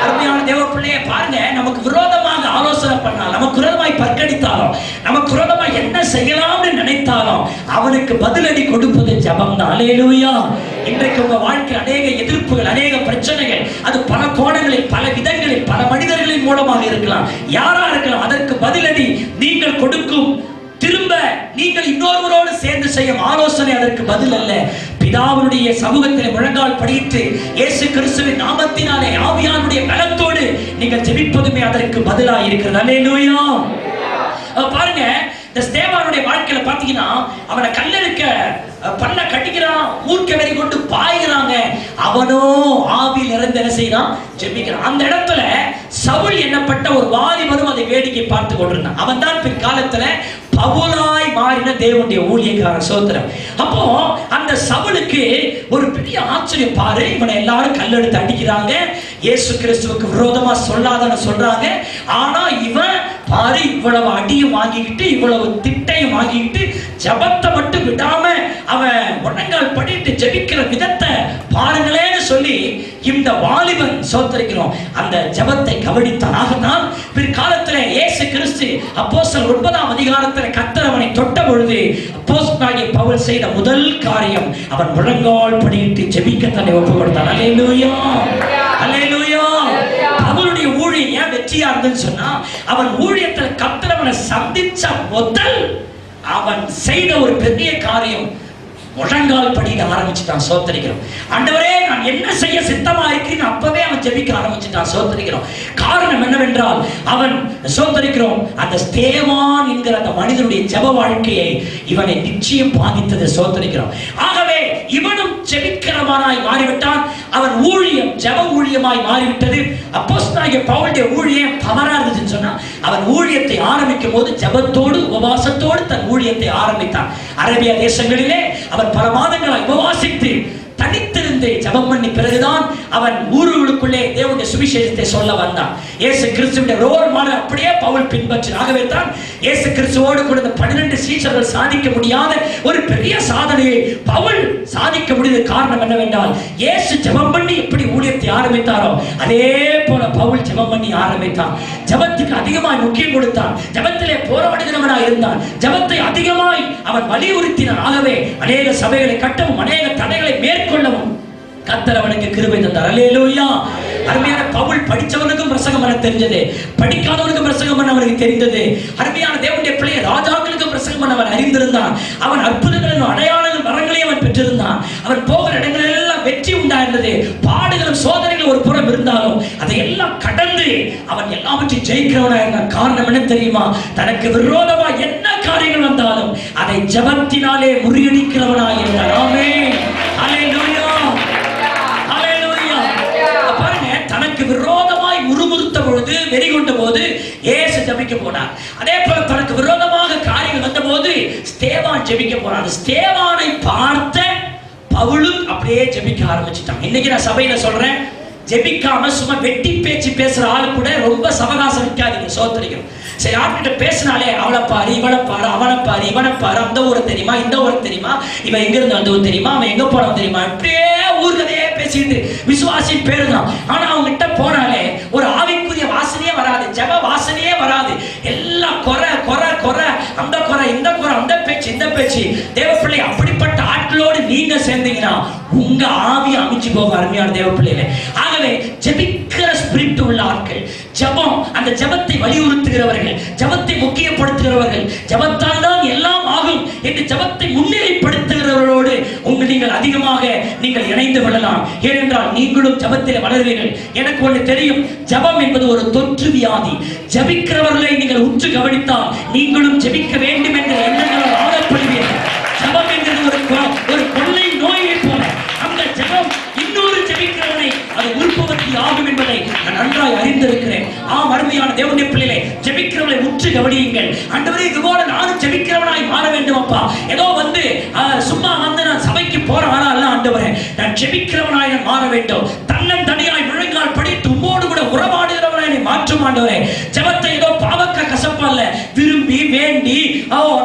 S2: அருமையான தேவ பிள்ளையை பாருங்க, நமக்கு விரோதமாக ஆலோசனை பண்ணாலும், நமக்கு விரோதமாய் பற்கடித்தாலும், நமக்கு விரோதமாய் என்ன செய்யலாம்னு நினைத்தாலும் அவனுக்கு பதிலடி கொடுப்பது ஜபம் தான். அல்லேலூயா. இன்றைக்கு உங்க வாழ்க்கை அநேக எதிர்ப்புகள், அநேக பிரச்சனைகள், அது பல கோணங்களில், பல விதங்களில், பல மனிதர்களின் மூலமாக இருக்கலாம், யாரா இருக்கலாம். அதற்கு பதிலடி நீங்கள் கொடுக்கும் திரும்ப நீங்கள் இன்னொருவரோடு சேர்ந்து செய்யும் ஆலோசனை அதற்கு பதில் அல்ல. பிதாவுடைய சமூகத்தில் முழங்கால் படியிட்டு இயேசு கிறிஸ்துவின் நாமத்தினாலே ஆவியானுடைய பலத்தோடு நீங்கள் ஜெபிப்பதுமே அதற்கு பதிலாக இருக்கிறது. அல்லேலூயா. பாருங்க, இந்த ஸ்தேவானுடைய வாழ்க்கையில பாத்தீங்கன்னா, அவனை கல்லெடுக்க பல்ல கட்டிக்கிறான், மூர்க்க வெறி கொண்டு பாய்கிறாங்க. அவனோ ஆவியில் இருந்து என்ன செய்யறான், ஜெபிக்கிறான். அந்த இடத்துல சவுல் என்னப்பட்ட ஒரு வாலிபனும் அதை வேடிக்கை பார்த்து கொண்டிருந்தான். அவன் தான் பிற்காலத்துல பவுலாய் மாறின தேவனுடைய ஊழியக்காரன். சோத்திரம். அப்போ அந்த சவுலுக்கு ஒரு பெரிய ஆச்சரியம். பாரு, இவனை எல்லாரும் கல்லெடுத்து அடிக்கிறாங்க, இயேசு கிறிஸ்துவுக்கு விரோதமா சொல்லாதன்னு சொல்றாங்க. ஆனா இவன் பாரு, இவ்வளவு அடியும் வாங்கிக்கிட்டு, இவ்வளவு திட்டையும் வாங்கிக்கிட்டு, ஜபத்தை மட்டும் விடாம அவன் முழங்கால் படிட்டு ஜெபிக்கிற விதத்தை பாருங்களேன்னு சொல்லி இந்த வாலிபன் சோத்தரிக்கிறோம் அந்த ஜபத்தை கவனித்தான். ஆகனால் பிற்காலத்தில் இயேசு கிறிஸ்து அப்போஸ்தலர் 9ஆம் அதிகாரத்தில் கர்த்தர் அவனை தொட்ட பொழுது அப்போஸ்தலனாகிய பவுல் செய்த முதல் காரியம், அவன் முழங்கால் படியிட்டு ஜெபிக்க தன்னை ஒப்புக் கொடுத்தான். அல்லேலூயா. அல்லேலூயா. அவனுடைய ஊழியம் ஏன் வெற்றியா இருந்துன்னு சொன்னா, அவன் ஊழியத்தில் கர்த்தர் அவனை சந்திச்ச முதல் அவன் செய்த ஒரு பெரிய காரியம், முழங்கால் படியிட ஆரம்பிச்சுட்டான். சோத்தரிக்கிறோம். ஆண்டவரே, நான் என்ன செய்ய சித்தமா இருக்கிறேன் அப்பவே அவன் ஜெபிக்க ஆரம்பிச்சுட்டான். சோத்தரிக்கிறோம். காரணம் என்னவென்றால், அவன் சோத்தரிக்கிறோம் அந்த ஸ்தேவான் என்கிற அந்த மனிதனுடைய ஜெப வாழ்க்கையை இவனை நிச்சயம் பாதித்தது. சோத்தரிக்கிறோம். ஆகவே இவனும் ஜெபிக்கிறவனாய் மாறிவிட்டான். அவன் ஊழியம் ஜெப ஊழியமாய் மாறிவிட்டது. அப்போஸ்தலனாகிய பவுலுடைய ஊழியம் தவறா இருந்துச்சுன்னு சொன்னா, அவன் ஊழியத்தை ஆரம்பிக்கும் போது ஜெபத்தோடு உபவாசத்தோடு தன் ஊழியத்தை ஆரம்பித்தான். அரேபியா தேசங்களிலே அவன் பல மாதங்களாய் உபவாசித்து தனித்திருந்து ஜெபம் பண்ணி பிறகுதான் அவன் ஊர்களுக்குள்ளே தேவனுடைய சுவிசேஷத்தை சொல்ல வந்தான். இயேசு கிறிஸ்துவின் ரோல் மாடல் அப்படியே பவுல் பின்பற்றினான். ஆகவே தான் இயேசு கிறிஸ்துவோடு கூட 12 சீஷர்கள் சாதிக்க முடியாத ஒரு பெரிய சாதனையை பவுல் சாதிக்க முடியாத காரணம் என்னவென்றால், இயேசு ஜெபம் பண்ணி எப்படி ஊழியத்தை ஆரம்பித்தாரோ அதே போல பவுல் ஜெபம் பண்ணி ஆரம்பித்தான். ஜெபத்துக்கு அதிகமாய் முக்கியம் கொடுத்தான். ஜெபத்திலே போராடுகிறவனாய் இருந்தான். ஜெபத்தை அதிகமாய் அவன் வலியுறுத்தினான். ஆகவே அநேக சபைகளை கட்டவும், அநேக தடைகளை மேற்கொள்ளவும் கர்த்தர் அவனுக்கு கிருபை தந்தார். அல்லேலூயா. அருமையான பவுல் படிச்சவனுக்கும் பிரசங்கம் பண்ண தெரிஞ்சது, படிக்காதவனுக்கும் பிரசங்கம் பண்ண அவனுக்கு தெரிந்தது. அருமையான தேவனுடைய பிள்ளை ராஜாக்களுக்கும் பிரசங்கம் பண்ண அவன் அறிந்திருந்தான். அவன் அற்புதங்களும் அடையாளங்கள் வரங்களையும் அவன் பெற்றிருந்தான். அவன் போகிற இடங்களில் எல்லாம் வெற்றி உண்டாயிருந்தது. பாடுகளும் சோதனைகள் ஒரு புறம் இருந்தாலும் அதையெல்லாம் கடந்து அவன் எல்லாவற்றையும் ஜெயிக்கிறவனா இருந்தான். காரணம் என்ன தெரியுமா? தனக்கு விரோதமா என்ன காரியங்கள் வந்தாலும் அதை ஜெபத்தினாலே முறியடிக்கிறவனா இருந்தான். ஆமென், ஹல்லேலூயா, ஹல்லேலூயா. பாருங்க, தனக்கு விரோதமாய் முறுமுறுத்த பொழுது, வெறி கொண்ட போது இயேசு ஜெபிக்க போனார். அதே போல தனக்கு விரோதமாக காரியங்கள் வந்த போது ஸ்தேவான் ஜெபிக்க போனார். ஸ்தேவானை பார்த்த பவுலும் அப்படியே ஜெபிக்க ஆரம்பிச்சிட்டான். இன்னைக்கு நான் சபையில சொல்றேன், ஜெபிக்காம சும்மா வெட்டி பேச்சு பேசுற ஆளு கூட ரொம்ப சவகாசம் வைக்காதீங்க. சோத்தரிக்கணும். சரி, ஆட்கிட்ட பேசினாலே அவளை பாரு, இவனை பாரு, அவனை பாரு, இவனை பாரு, அந்த ஊரை தெரியுமா, இந்த ஊரை தெரியுமா, இவன் எங்க இருந்து வந்தவன் தெரியுமா, அவன் எங்க போனவன் தெரியுமா, இப்படியே ஊர்கதையே பேசிட்டு விசுவாசி பேரு தான். ஆனா அவங்க கிட்ட போனாலே ஒரு ஆவிக்குரிய வாசனையே வராது, ஜெப வாசனையே வராது. எல்லாம் குறை குறை குறை, அந்த குறை இந்த குறை, அந்த பேச்சு இந்த பேச்சு. தேவப்பிள்ளை, அப்படிப்பட்ட ஆட்களோடு நீங்க சேர்ந்தீங்கன்னா உங்க ஆவி அமைச்சு போக. அருமையான தேவப்பிள்ளைகளே, ஆகவே ஜெபிக்கிற ஸ்பிரிட் உள்ள ஆட்கள், ஜெபம், அந்த ஜெபத்தை வலியுறுத்துகிறவர்கள், ஜெபத்தை முக்கியப்படுத்துகிறவர்கள், ஜெபத்தால் தான் எல்லாம் ஆகும் என்று ஜெபத்தை முன்னிலைப்படுத்துகிறவர்களோடு நீங்கள் அதிகமாக நீங்கள் இணைந்து கொள்ளலாம். ஏனென்றால் நீங்களும் ஜெபத்தில் வளருவீர்கள். எனக்கு ஒன்று தெரியும், ஜெபம் என்பது ஒரு தொற்று வியாதி. ஜெபிக்கிறவர்களை நீங்கள் உற்று கவனித்தால் நீங்களும் ஜெபிக்க வேண்டும் என்ற எண்ணங்களால் ஆளப்படுவீர்கள். ஜெபம் என்பது ஒரு கொள்ளை நோயை போல. அந்த ஜெபம் இன்னொரு ஜெபிக்கிறவனை அது உற்பத்தி ஆகும் என்பதை நான் நன்றாய் அறிந்திருக்கிறேன். அருமையான தேவனுடைய பிள்ளைகளே, ஜெபிக்கிறவனை உற்று கவனியுங்கள். ஆண்டவரே, இதுபோல நானும் ஜெபிக்கிறவனாய் மாற வேண்டும் அப்பா. ஏதோ வந்து சும்மா வந்து நான் சபைக்கு போற ஆனா அல்ல ஆண்டவரே, நான் ஜெபிக்கிறவனாய் மாற வேண்டும். தன்னன் தனியாய் முழங்கால் படித்து உம்மோடு கூட உறவாடுகிறவனாய் மாற்றும் ஆண்டவரே. ஜெபத்தை ஏதோ பாவக்க கசப்பா இல்ல, விரும்பி வேண்டி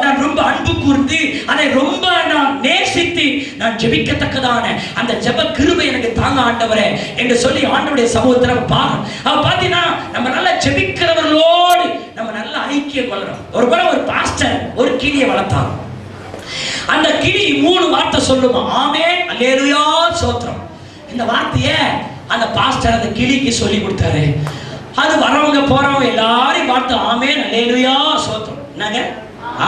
S2: நான் ரொம்ப அன்பு கூர்ந்து அதை ரொம்ப நான் நேசித்து நான் ஜெபிக்கத்தக்கதான அந்த ஜெப கிருபை எனக்கு தாங்க ஆண்டவரே என்று சொல்லி ஆண்டவருடைய சமூகத்தில் பாத்தீங்கன்னா நம்ம நல்லா ஜெபிக்கிறவர்களோடு நம்ம நல்ல ஐக்கியம் கொள்ளணும். ஒரு பாஸ்டர் ஒரு கிளியை வளர்த்தாங்க. அந்த கிளி 3 வார்த்தை சொல்லுமா, ஆமென், அல்லேலூயா, ஸ்தோத்திரம். இந்த வார்த்தையை அந்த பாஸ்டர் அந்த கிளிக்கு சொல்லி கொடுத்தாரு. அது வரவங்க போறவங்க எல்லாரையும் பார்த்து ஆமென், அல்லேலூயா, ஸ்தோத்திரம். என்னங்க,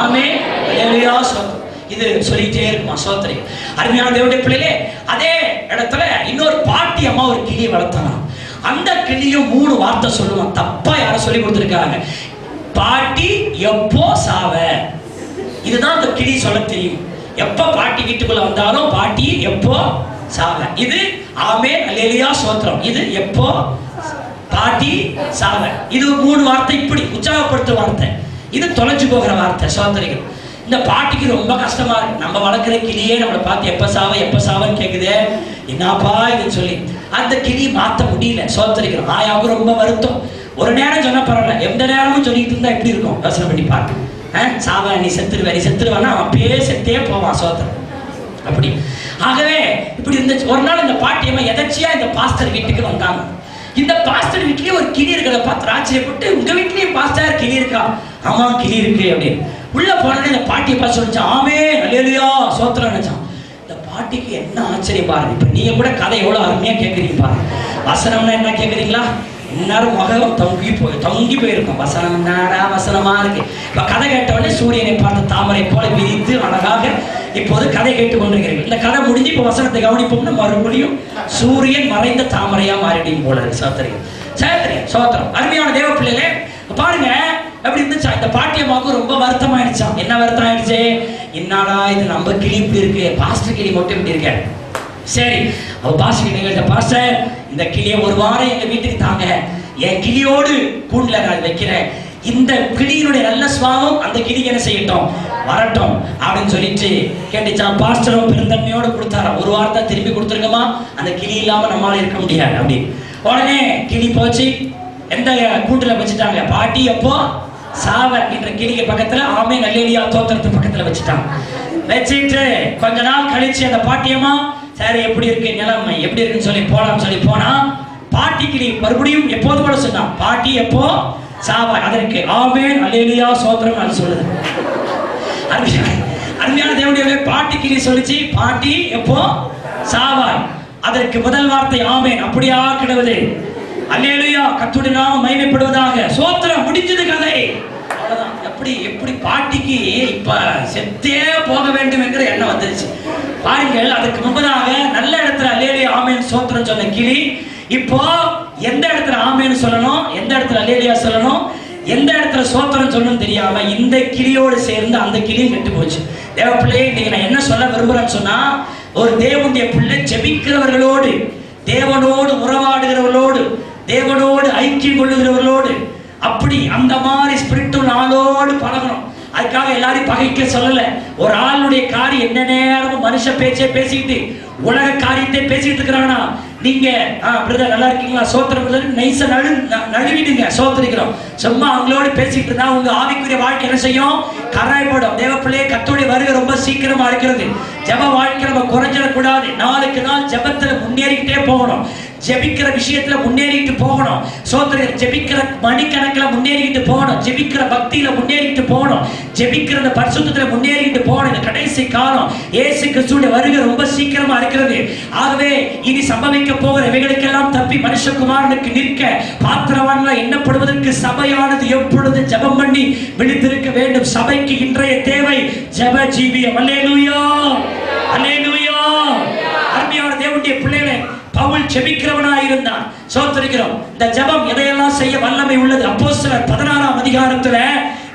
S2: ஆமென், அல்லேலூயா, ஸ்தோத்திரம். இது சொல்லிட்டே இருக்குமா, ஸ்தோத்திரம். அருமையான தேவனுடைய பிள்ளைகளே, அதே இடத்துல இன்னொரு பாட்டி அம்மா ஒரு கிளியை வளர்த்தாங்க. அந்த கிளியும் 3 வார்த்தை சொல்லுவான். தப்பா யாரும் சொல்லி கொடுத்துருக்காங்க. பாட்டி எப்போ சாவ, இதுதான் அந்த கிளி சொல்ல தெரியும். எப்ப பாட்டி வீட்டுக்குள்ள வந்தாலும் பாட்டி எப்போ சாவ. இது ஆமென், அல்லேலூயா, ஸ்தோத்திரம். இது எப்போ பாட்டி சாவ. இது 3 வார்த்தை இப்படி உற்சாகப்படுத்துற வார்த்தை. இது தொலைஞ்சு போகிற வார்த்தை. ஸ்தோத்திரம். இந்த பாட்டிக்கு ரொம்ப கஷ்டமா இருக்கு. நம்ம வளர்க்குற கிளியே நம்மளை பார்த்து எப்ப சாவ எப்ப சாவன்னு கேக்குதே, என்னப்பா இதுன்னு சொல்லி அந்த கிளி மாத்த முடியல. ஸ்தோத்திரம். ஆயாவுக்கு ரொம்ப வருத்தம். ஒரு நேரம் சொன்னா பரவாயில்ல, எந்த நேரமும் சொல்லிட்டு இருந்தா எப்படி இருக்கும் யோசனை பண்ணி பார்க்க. சாவ, நீ செத்துருவ, நீ செத்துருவானா அவன் அப்பயே செத்தே போவான். ஸ்தோத்திரம். அப்படி ஆகவே இப்படி இருந்துச்சு. ஒரு நாள் இந்த பாட்டியம்மா எதர்ச்சியா இந்த பாஸ்டர் வீட்டுக்கு வந்தாங்க. இந்த பாஸ்டர் வீட்லயே ஒரு கிளி இருக்கிறத பார்த்து ஆச்சரியப்பட்டு, உங்க வீட்லயும் பாஸ்டர் கிளி இருக்கா? ஆமா, கிளி இருக்கு அப்படின்னு. உள்ள போனே இந்த பாட்டியை பார்த்து சொல்லிச்சான், ஆமென், அல்லேலூயா, ஸ்தோத்திரம் நினைச்சான். இந்த பாட்டிக்கு என்ன ஆச்சரியம் பாருங்க. இப்ப நீங்க கூட கதை எவ்வளவு அருமையா கேட்குறீங்க பாருங்க. வசனம்னா என்ன கேட்குறீங்களா? எல்லாரும் முகம் தொங்கி போயிருக்கும். வசனம் என்னடா வசனமா இருக்கு. இப்ப கதை கேட்டவொடனே சூரியனை பார்த்து தாமரை போல விரித்து அழகாக இப்போது கதை கேட்டுக் கொண்டிருக்கிறீர்கள். இந்த கதை முடிஞ்சு இப்ப வசனத்தை கவனிப்போம்னா மறுபடியும் சூரியன் மறைந்த தாமரையா மாறிடும் போல இருக்கு. சோத்திரம், சோத்திரம், சோத்திரம். அருமையான தேவ பிள்ளைகளே, பாருங்க அப்படி இருந்துச்சா. இந்த பாட்டியம்மாவுக்கு ரொம்ப வருத்தம் ஆயிடுச்சா. என்ன வருத்தம் ஆயிடுச்சு? என்னடா இது நம்ம கிளி இப்படி இருக்கு, பாஸ்டர் கிளி மட்டும் இப்படி இருக்க. சரி, அவ பாஸ்டர் கிட்ட, பாஸ்டர் இந்த கிளியை ஒரு வாரம் எங்க வீட்டுக்கு தாங்க, என் கிளியோடு கூண்டுல நான் வைக்கிறேன். இந்த கிளியினுடைய நல்ல சுவாபம் அந்த கிளிக்கு என்ன செய்யட்டும், வரட்டும் அப்படின்னு சொல்லிட்டு கேட்டுச்சான். பாஸ்டரும் பெருந்தன்மையோடு கொடுத்தாராம். ஒரு வாரத்தை திருப்பி கொடுத்துருக்கமா, அந்த கிளி இல்லாம நம்மளால இருக்க முடியாது அப்படி. உடனே கிளி போச்சு, எந்த கூண்டுல வச்சுட்டாங்க. பாட்டி எப்போ சாவ என்ற கிளிக்கு பக்கத்துல ஆமென், அல்லேலூயா, ஸ்தோத்திரத்து பக்கத்துல வச்சுட்டாங்க. வச்சுட்டு கொஞ்ச நாள் கழிச்சு அந்த பாட்டியம்மா சரி எப்படி இருக்கு நிலைமை எப்படி இருக்குன்னு சொல்லி போலாம்னு சொல்லி போனா, பாட்டி கிளி மறுபடியும் எப்போது கூட சொன்னா, பாட்டி எப்போ சாவா. அதற்கு ஆமென், அல்லேலூயா, ஸ்தோத்திரம் அது சொல்லுது. அருமையான தேவனுடைய பாட்டி கிளி சொல்லிச்சு, பாட்டி எப்போ சாவாய். அதற்கு முதல் வார்த்தை ஆமென், அப்படியா கிடவுது. அல்லேலூயா. கர்த்தருடைய நாமம் மகிமைப்படுவதாக. சோத்திரம். முடிஞ்சது கதை. அவ்வளவுதான். எப்படி பாட்டிக்கு இப்ப செத்தே போக வேண்டும் என்கிற எண்ணம் வந்துருச்சு பாருங்கள். அதுக்கு முன்பதாக நல்ல இடத்துல அல்லேலூயா ஆமென் சோத்திரம் சொன்ன கிளி இப்போ எந்த இடத்துல ஆமென் சொல்லணும், எந்த இடத்துல அல்லேலூயா சொல்லணும், எந்த இடத்துல சோத்திரம் சொல்லணும் தெரியாம இந்த கிளியோடு சேர்ந்து அந்த கிளியும் கெட்டு போச்சு. தேவ பிள்ளையை இன்னைக்கு நான் என்ன சொல்ல விரும்புறேன்னு சொன்னா, ஒரு தேவனுடைய பிள்ளை ஜெபிக்கிறவர்களோடு, தேவனோடு உறவாடுகிறவர்களோடு, தேவனோடு ஐக்கியம் கொள்ளுகிறவர்களோடு, அப்படி அந்த மாதிரி ஸ்பிரிட்டுள்ள ஆளோடு பழகணும். அதுக்காக எல்லாரையும் பகைக்க சொல்லல. ஒரு ஆளுடைய காரியம் என்ன நேரமும் மனுஷ பேச்சே பேசிக்கிட்டு உலக காரியத்தை பேசிட்டு இருக்கிறாங்கன்னா நீங்க பிரதர் நல்லா இருக்கீங்களா சோத்திரம் பிரதர் நைசா நழுவிடுங்க சோத்திரிக்கிறோம். சும்மா அவங்களோட பேசிட்டு இருந்தா உங்க ஆவிக்குரிய வாழ்க்கை என்ன செய்யும்? கராயப்படும். தேவ பிள்ளையை கர்த்தருடைய வருகை ரொம்ப சீக்கிரமா இருக்கிறது. ஜெப வாழ்க்கை நம்ம குறைஞ்சிடக்கூடாது. நாளுக்கு நாள் ஜெபத்துல முன்னேறிக்கிட்டே போகணும். ஜெபிக்கிற விஷயத்துல முன்னேறிட்டு போகணும். சோத்திரம் ஜெபிக்கிற மணிக்கணக்கில் முன்னேறிட்டு போகணும். ஜெபிக்கிற பக்தியில முன்னேறிட்டு போகணும். ஜெபிக்கிற பரிசுத்தத்துல முன்னேறிட்டு போகணும். இந்த கடைசி காலம் இயேசு கிறிஸ்துவின் வருகை ரொம்ப சீக்கிரமா இருக்கிறது. ஆகவே இனி சம்பவிக்க போகிற இவைகளுக்கெல்லாம் தப்பி மனுஷகுமாரனுக்கு நிற்க பாத்திரவான்களா எண்ணப்படுவதற்கு சபையானது எப்பொழுது ஜெபம் பண்ணி விழித்திருக்க வேண்டும். சபைக்கு இன்றைய தேவை ஜெப ஜீவியம். அல்லேலூயா, அல்லேலூயா. அருமையான தேவனுடைய பிள்ளைகளே, பவுல் ஜெபிக்கிறவனாய் இருந்தான். சோத்திரிக்கிறோம். இந்த ஜெபம் எதையெல்லாம் செய்ய வல்லமை உள்ளது. அப்போஸ்தலர் 16ஆம் அதிகாரத்துல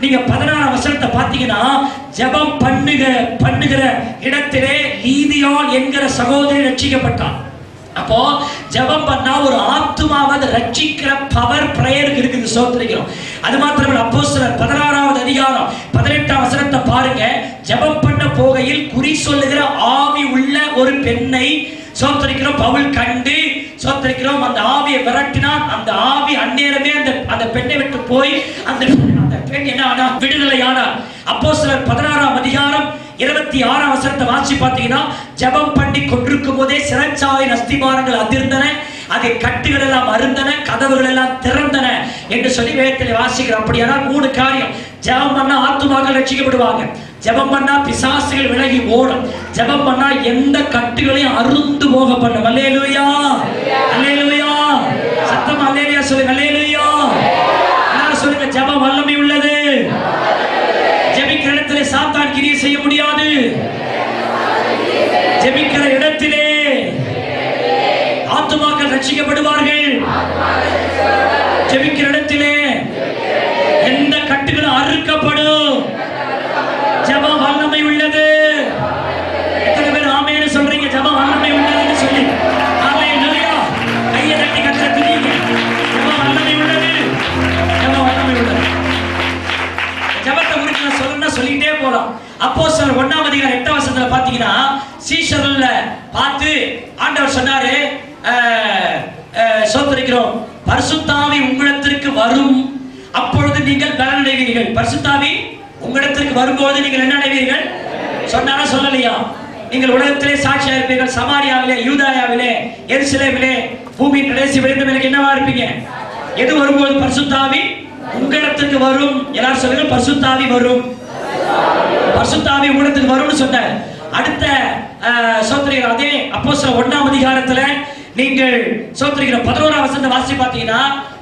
S2: நீங்க 16ஆம் வசனத்தை பார்த்தீங்கன்னா, ஜெபம் பண்ணுகிற இடத்திலே லீதியாள் என்கிற சகோதரி ரட்சிக்கப்பட்டான். அப்போ ஜெபம் பண்ணா ஒரு ஆத்துமாவை ரட்சிக்கிற பவர் பிரேயருக்கு இருக்குது. சோத்திரிக்கிறோம். அது மாத்திரமல்ல, அப்போஸ்தலர் 16ஆவது அதிகாரம் 18ஆம் வசனத்தை பாருங்க. ஜெபம் பண்ண போகையில் குறி சொல்லுகிற ஆவி உள்ள ஒரு பெண்ணை சோத்திரிக்கிறோம் பவுல் கண்டு சோத்திரிக்கிறோம் அந்த ஆவியை விரட்டினான். அந்த ஆவி அந்நேரமே அந்த பெண்ணை விட்டு போய் அந்த பெண் என்ன ஆனா விடுதலை ஆனார். அப்போஸ்தலர் 16ஆம் அதிகாரம் 26ஆம் வசனத்தை வாசி பார்த்தீங்கன்னா, ஜெபம் பண்ணி கொண்டிருக்கும் போதே சிறைச்சாலையின் அஸ்திபாரங்கள் அதிர்ந்தன, அது கட்டுகள் எல்லாம் அருந்தன, கதவுகள் எல்லாம் திறந்தன என்று சொல்லி வேதத்தில் வாசிக்கிறோம். அப்படியானால் 3 காரியம். ஜெபம் பண்ணா ஆத்துமாக்கள் ரட்சிக்கப்படுவாங்க. ஜெபம் பண்ணா பிசாசுகள் விலகி ஓடும். ஜெபம் பண்ணா எந்த கட்டுகளையும் அருந்து போக பண்ணும். அல்லேலூயா, அல்லேலூயா. சத்தமா அல்லேலூயா சொல்லுங்க. அல்லேலூயா. எல்லாரும் சொல்லுங்க. ஜெபம் வல்லமை உள்ளது. ஜெபிக்கிற இடத்திலே சாத்தான் கிரியை செய்ய முடியாது. ஜெபிக்கிற இடத்திலே ஆத்துமாக்கள் ரட்சிக்கப்படுவார்கள். ஜெபிக்கிற இடத்திலே எந்த கட்டுகளும் அறுக்கப்படும். ஜெபம் வல்லமை உள்ளது. எத்தனை பேர் ஆமென்னு சொல்றீங்க? ஜெபம் வல்லமை உள்ளதுன்னு சொல்லி அல்லேலூயா. கையை தட்டி கர்த்தரை துதிங்க. ஜெபம் வல்லமை உள்ளது. ஜெபம் வல்லமை உள்ளது. ஜெபத்தை குறித்து நான் சொல்லணும்னா சொல்லிட்டே போலாம். அப்போஸ்தலர் 1ஆம் அதிகாரம் 8ஆம் வசனத்துல பாத்தீங்கன்னா, சீஷர்ல பார்த்து ஆண்டவர் சொன்னாரு, சோத்திரிக்கிறோம், பரிசுத்த ஆவி உங்களிடத்திற்கு வரும், அப்பொழுது நீங்கள் பலன் அடைவீர்கள். பரிசுத்த ஆவி உங்களிடத்திற்கு வரும்போது நீங்கள் என்ன அடைவீர்கள்? சொன்னாரா சொல்லலையா? நீங்கள் உலகத்திலே சாட்சியா இருப்பீர்கள். சமாரியாவிலே, யூதாயாவிலே, எருசலேமிலே, பூமியின் கடைசி வரைக்கும் எனக்கு என்னவா இருப்பீங்க? எது வரும்போது? பரிசுத்த ஆவி உங்களிடத்திற்கு வரும். எல்லாரும் சொல்லுங்க. பரிசுத்த ஆவி வரும். பரிசுத்த ஆவி உங்களிடத்திற்கு வரும்னு சொன்னார். அடுத்த சோத்திரிக்கிற அதே அப்போஸ்தலர் 1ஆம் அதிகாரத்துல நீங்கள் சோத்திரிக்கிற 11ஆம் வசனத்தை வாசி பார்த்தீங்கன்னா,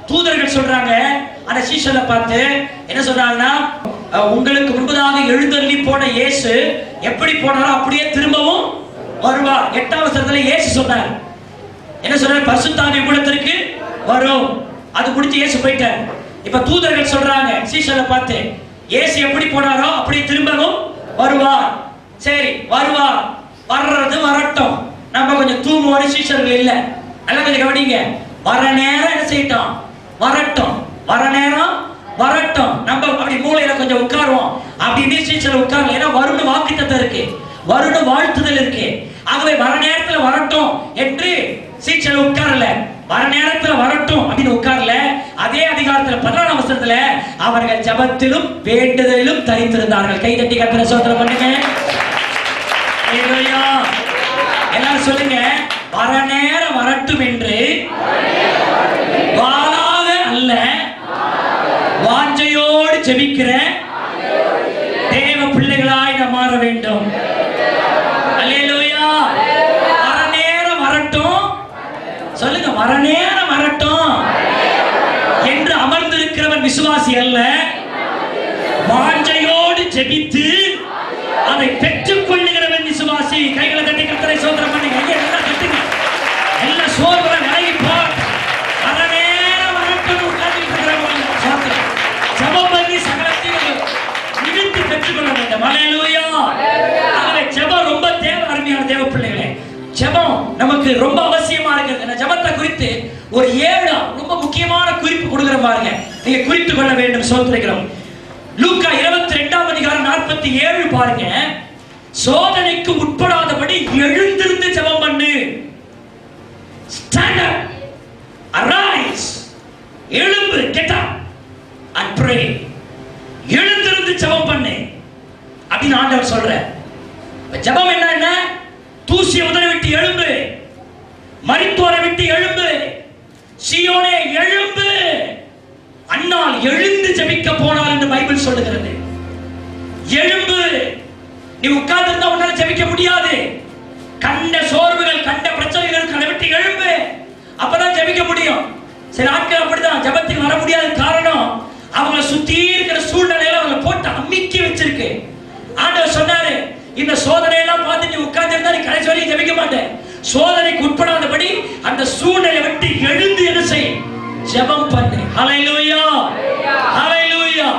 S2: தூதர்கள் சொல்றாங்க அந்த சீஷரை பார்த்து என்ன சொல்றாங்கன்னா, உங்களுக்கு முன்பதாக எழுந்தருளி போன இயேசு எப்படி போனாரோ அப்படியே திரும்பவும் வருவார். 8ஆம் வசனத்துல இயேசு சொன்னார். என்ன சொன்னார்? பரிசுத்த ஆவி உங்களிடத்திற்கு வரும். அது முடிச்சு இயேசு போயிட்டார். இப்ப தூதர்கள் சொல்றாங்க சீஷரை பார்த்து, இயேசு எப்படி போனாரோ அப்படியே திரும்பவும் வருவார். சரி, வருவார். வர்றது வரட்டும். நம்ம கொஞ்சம் தூங்குவோம். சீஷர்கள் இல்ல. எல்லாம் கொஞ்சம் கவனிங்க. வர நேரம் என்ன செய்யட்டும்? வரட்டும். வர நேரம் வரட்டும். நம்ம அப்படி மூளையில கொஞ்சம் உட்காருவோம். அப்படி சீஷர்கள் உட்காரல. ஏன்னா வருண வாக்குத்தத்தம் இருக்கு, வருண வாழ்த்துதல் இருக்கு. ஆகவே வர நேரத்துல வரட்டும் என்று சீஷர்கள் உட்காரல. வர நேரத்துல வரட்டும் அப்படின்னு உட்காரல. அதே அதிகாரத்துல 16ஆம் வசனத்துல அவர்கள் ஜெபத்திலும் வேண்டுதலிலும் தரித்திருந்தார்கள். கை தட்டி கர்த்தரை ஸ்தோத்திரம் பண்ணுங்க. அல்லேலூயா. எல்லாரும் சொல்லுங்க. வர நேரம் வரட்டும் என்று வாளாக அல்ல, வாஞ்சையோடு ஜெபிக்கிற தேவ பிள்ளைகளாய் நாம் மாற வேண்டும். அல்லேலூயா. வர நேரம் வரட்டும். சொல்லுங்க. வர நேரம் வரட்டும். விசுவாசி அல்ல, வாஞ்சையோடு ஜெபித்து அதை பெற்றுக் கொள்ளுகிறவன் விசுவாசி. கைகளை தட்டி கர்த்தரை ஸ்தோத்திரம் பண்ணுங்க. ஐயா எல்லாம் கட்டுங்க. எல்லாம் சோர்வுல விலகி போ. அரை நேரம் வரட்டும் உட்கார்ந்து இருக்கிறவங்க ஜெபம் பண்ணி சகலத்தையும் இழுத்து பெற்றுக்கொள்ள வேண்டும். ஹல்லேலூயா. ஆகவே ஜெபம் ரொம்ப தேவை. அருமையான தேவ பிள்ளைகளே, ஜெபம் நமக்கு ரொம்ப அவசியமா இருக்குது. நான் ஜெபத்தை குறித்து ஒரு 7 ரொம்ப முக்கியமான குறிப்பு கொடுக்கிற பாருங்க, நீங்க குறித்து கொள்ள வேண்டும். சோத்திரிக்கிறோம். லூக்கா 22ஆம் அதிகாரம் 47 பாருங்க. சோதனைக்கு உட்படாதபடி எழுந்திருந்து ஜெபம் பண்ணு. Stand up, arise, எழும்பு, get up and pray. எழுந்திருந்து ஜெபம் பண்ணு அப்படின்னு ஆண்டவர் சொல்றார். ஜெபம் என்ன? தூசியை உதறி விட்டு எழும்பு, மரித்தோரை விட்டு எழும்பு, சீயோனே எழும்பு. அண்ணால் எழுந்து ஜெபிக்க போனார் என்று பைபிள் சொல்லுகிறது. எழும்பு. நீ உட்கார்ந்து இருந்தா உன்னால ஜெபிக்க முடியாது. கண்ட சோர்வுகள், கண்ட பிரச்சனைகள் அதை விட்டு எழும்பு, அப்பதான் ஜெபிக்க முடியும். சில ஆட்கள் அப்படிதான் ஜெபத்துக்கு வர முடியாத காரணம் அவங்களை சுத்தி இருக்கிற சூழ்நிலையில அவங்களை போட்டு அமிக்கி வச்சிருக்கு. ஆண்டவர் சொன்னாரு, இந்த சோதனையெல்லாம் பார்த்து நீ உட்கார்ந்து இருந்தா நீ கடைசி வரைக்கும் ஜெபிக்க மாட்டேன். சோதனைக்கு உட்படாதபடி அந்த சூழ்நிலை விட்டு எழுந்து என்ன செய்? ஜெபம் பண்ணு. ஹல்லேலூயா, ஹல்லேலூயா.